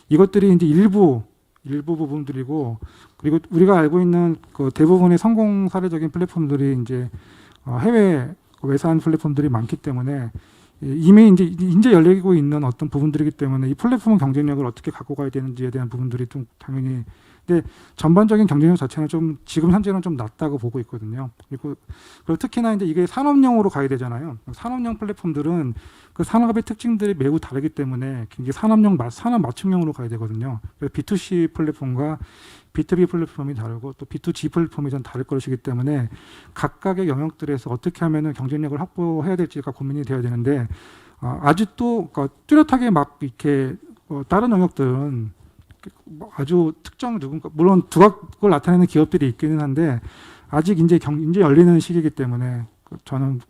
이것들이 이제 일부 부분들이고 그리고 우리가 알고 있는 그 대부분의 성공 사례적인 플랫폼들이 이제 해외 외산 플랫폼들이 많기 때문에 이미 이제 열리고 있는 어떤 부분들이기 때문에 이 플랫폼 경쟁력을 어떻게 갖고 가야 되는지에 대한 부분들이 좀 당연히 근데 전반적인 경쟁력 자체는 좀 지금 현재는 좀 낮다고 보고 있거든요. 그리고 특히나 이제 이게 산업용으로 가야 되잖아요. 산업용 플랫폼들은 그 산업의 특징들이 매우 다르기 때문에 굉장히 산업 맞춤형으로 가야 되거든요. 그래서 B2C 플랫폼과 B2B 플랫폼이 다르고 또 B2G 플랫폼이 좀 다를 것이기 때문에 각각의 영역들에서 어떻게 하면은 경쟁력을 확보해야 될지가 고민이 되어야 되는데 아주 또 뚜렷하게 막 이렇게 다른 영역들은 아주 특정 누군가 물론 두각을 나타내는 기업들이 있기는 한데 아직 이제 열리는 시기이기 때문에 저는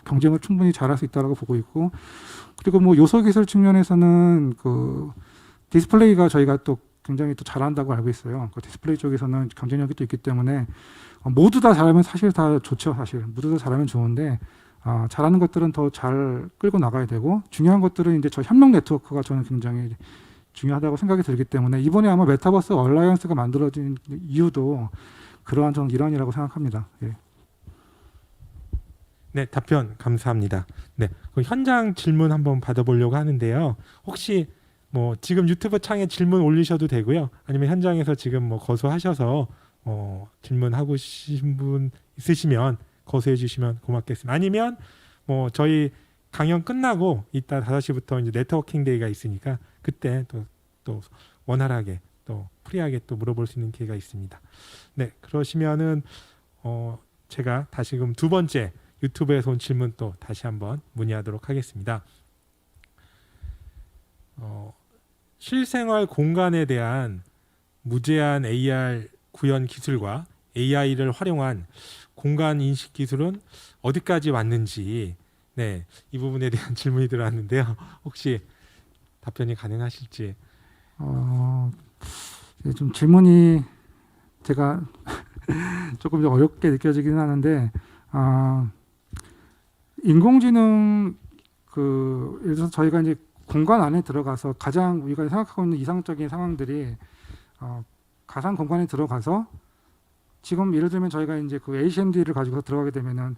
경쟁을 충분히 잘할 수 있다고 보고 있고 그리고 요소 기술 측면에서는 그 디스플레이가 저희가 또 굉장히 또 잘한다고 알고 있어요. 그 디스플레이 쪽에서는 경쟁력이 또 있기 때문에 모두 다 잘하면 사실 다 좋죠. 사실 모두 다 잘하면 좋은데 잘하는 것들은 더 잘 끌고 나가야 되고 중요한 것들은 이제 저 협력 네트워크가 저는 굉장히 중요하다고 생각이 들기 때문에 이번에 아마 메타버스 얼라이언스가 만들어진 이유도 저는 일환이라고 생각합니다. 예. 네, 답변 감사합니다. 네, 현장 질문 한번 받아보려고 하는데요. 혹시 지금 유튜브 창에 질문 올리셔도 되고요. 아니면 현장에서 지금 거소하셔서 질문하고 싶으신 분 있으시면 거소해 주시면 고맙겠습니다. 아니면 저희 강연 끝나고 이따 5시부터 이제 네트워킹 데이가 있으니까 그때 또 원활하게 또 프리하게 또 물어볼 수 있는 기회가 있습니다. 네, 그러시면은 제가 다시금 두 번째 유튜브에서 온 질문 또 다시 한번 문의하도록 하겠습니다. 실생활 공간에 대한 무제한 AR 구현 기술과 AI를 활용한 공간 인식 기술은 어디까지 왔는지 네, 이 부분에 대한 질문이 들어왔는데요. 혹시 답변이 가능하실지. 좀 질문이 제가 조금 더 어렵게 느껴지기는 하는데 인공지능 예를 들어서 저희가 이제 공간 안에 들어가서 가장 우리가 생각하고 있는 이상적인 상황들이 가상 공간에 들어가서 지금 예를 들면 저희가 이제 그 HMD를 가지고 들어가게 되면은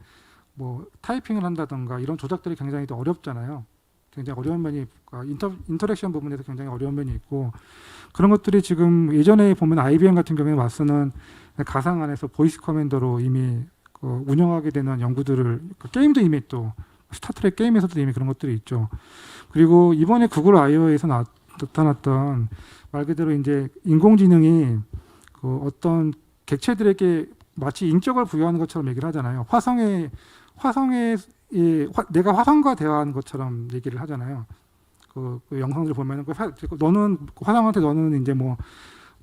뭐 타이핑을 한다던가 이런 조작들이 굉장히 더 어렵잖아요. 굉장히 어려운 면이 인터랙션 부분에서 굉장히 어려운 면이 있고 그런 것들이 지금 예전에 보면 IBM 같은 경우에 맞서는 가상 안에서 보이스 커맨더로 이미 운영하게 되는 연구들을 게임도 이미 또 스타트랙 게임에서도 이미 그런 것들이 있죠. 그리고 이번에 구글 I/O에서 나타났던 말 그대로 이제 인공지능이 어떤 객체들에게 마치 인격을 부여하는 것처럼 얘기를 하잖아요. 내가 화성과 대화하는 것처럼 얘기를 하잖아요. 그 영상들 보면은 너는 화성한테 너는 이제 뭐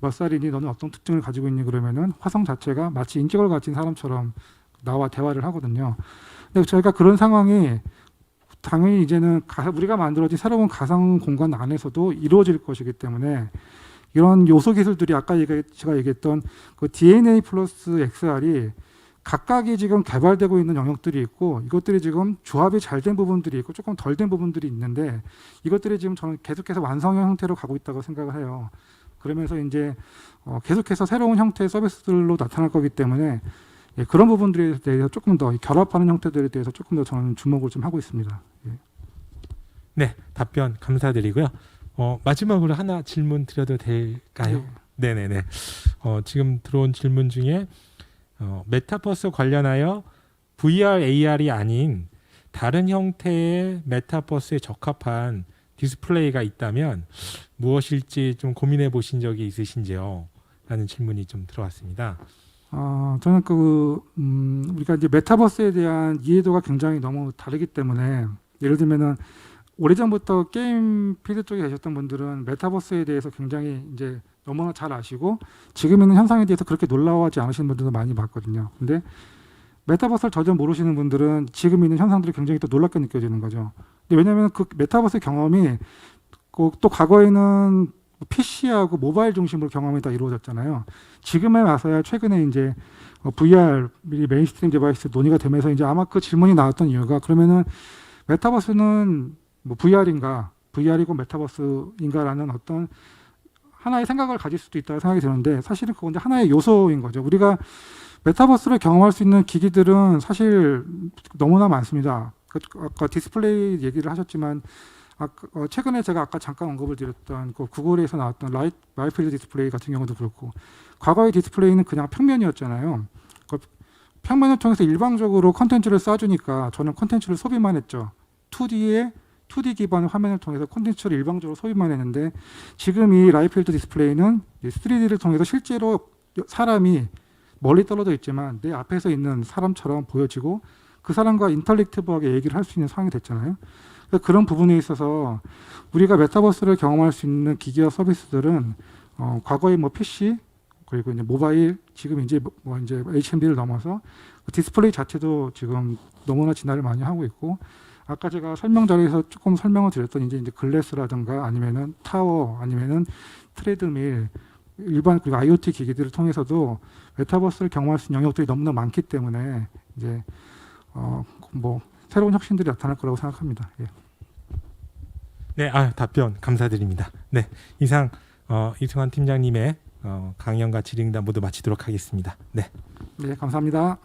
몇 살이니 너는 어떤 특징을 가지고 있니 그러면은 화성 자체가 마치 인격을 가진 사람처럼 나와 대화를 하거든요. 근데 저희가 그런 상황이 당연히 이제는 우리가 만들어진 새로운 가상 공간 안에서도 이루어질 것이기 때문에 이런 요소 기술들이 아까 제가 얘기했던 그 DNA 플러스 XR이 각각이 지금 개발되고 있는 영역들이 있고 이것들이 지금 조합이 잘 된 부분들이 있고 조금 덜 된 부분들이 있는데 이것들이 지금 저는 계속해서 완성형 형태로 가고 있다고 생각을 해요. 그러면서 이제 계속해서 새로운 형태의 서비스들로 나타날 거기 때문에 그런 부분들에 대해서 조금 더 결합하는 형태들에 대해서 조금 더 저는 주목을 좀 하고 있습니다. 네, 답변 감사드리고요. 마지막으로 하나 질문 드려도 될까요? 네네네. 지금 들어온 질문 중에 메타버스 관련하여 VR, AR이 아닌 다른 형태의 메타버스에 적합한 디스플레이가 있다면 무엇일지 좀 고민해 보신 적이 있으신지요? 라는 질문이 좀 들어왔습니다. 저는 우리가 이제 메타버스에 대한 이해도가 굉장히 너무 다르기 때문에 예를 들면은 오래전부터 게임 필드 쪽에 계셨던 분들은 메타버스에 대해서 굉장히 이제 너무나 잘 아시고 지금 있는 현상에 대해서 그렇게 놀라워하지 않으시는 분들도 많이 봤거든요. 근데 메타버스를 전혀 모르시는 분들은 지금 있는 현상들이 굉장히 또 놀랍게 느껴지는 거죠. 근데 왜냐하면 그 메타버스 경험이 또 과거에는 PC하고 모바일 중심으로 경험이 다 이루어졌잖아요. 지금에 와서야 최근에 이제 VR 메인스트림 디바이스 논의가 되면서 이제 아마 그 질문이 나왔던 이유가 그러면은 메타버스는 뭐 VR인가, VR이고 메타버스인가라는 어떤 하나의 생각을 가질 수도 있다고 생각이 드는데 사실은 그건 하나의 요소인 거죠. 우리가 메타버스를 경험할 수 있는 기기들은 사실 너무나 많습니다. 아까 디스플레이 얘기를 하셨지만 최근에 제가 아까 잠깐 언급을 드렸던 그 구글에서 나왔던 라이필드 디스플레이 같은 경우도 그렇고 과거의 디스플레이는 그냥 평면이었잖아요. 그 평면을 통해서 일방적으로 컨텐츠를 쏴주니까 저는 컨텐츠를 소비만 했죠. 2D 기반 화면을 통해서 콘텐츠를 일방적으로 소비만 했는데 지금 이 라이필드 디스플레이는 3D를 통해서 실제로 사람이 멀리 떨어져 있지만 내 앞에서 있는 사람처럼 보여지고 그 사람과 인터랙티브하게 얘기를 할 수 있는 상황이 됐잖아요. 그래서 그런 부분에 있어서 우리가 메타버스를 경험할 수 있는 기기와 서비스들은 과거의 뭐 PC 그리고 이제 모바일 지금 이제 이제 HMD를 넘어서 그 디스플레이 자체도 지금 너무나 진화를 많이 하고 있고 아까 제가 설명 자리에서 조금 설명을 드렸던 이제 글래스라든가 아니면은 타워 아니면은 트레드밀 일반 그리고 IoT 기기들을 통해서도 메타버스를 경험할 수 있는 영역들이 너무나 많기 때문에 이제 뭐 새로운 혁신들이 나타날 거라고 생각합니다. 예. 네, 답변 감사드립니다. 네, 이상 이승환 팀장님의 강연과 질의응답 모두 마치도록 하겠습니다. 네, 네, 감사합니다.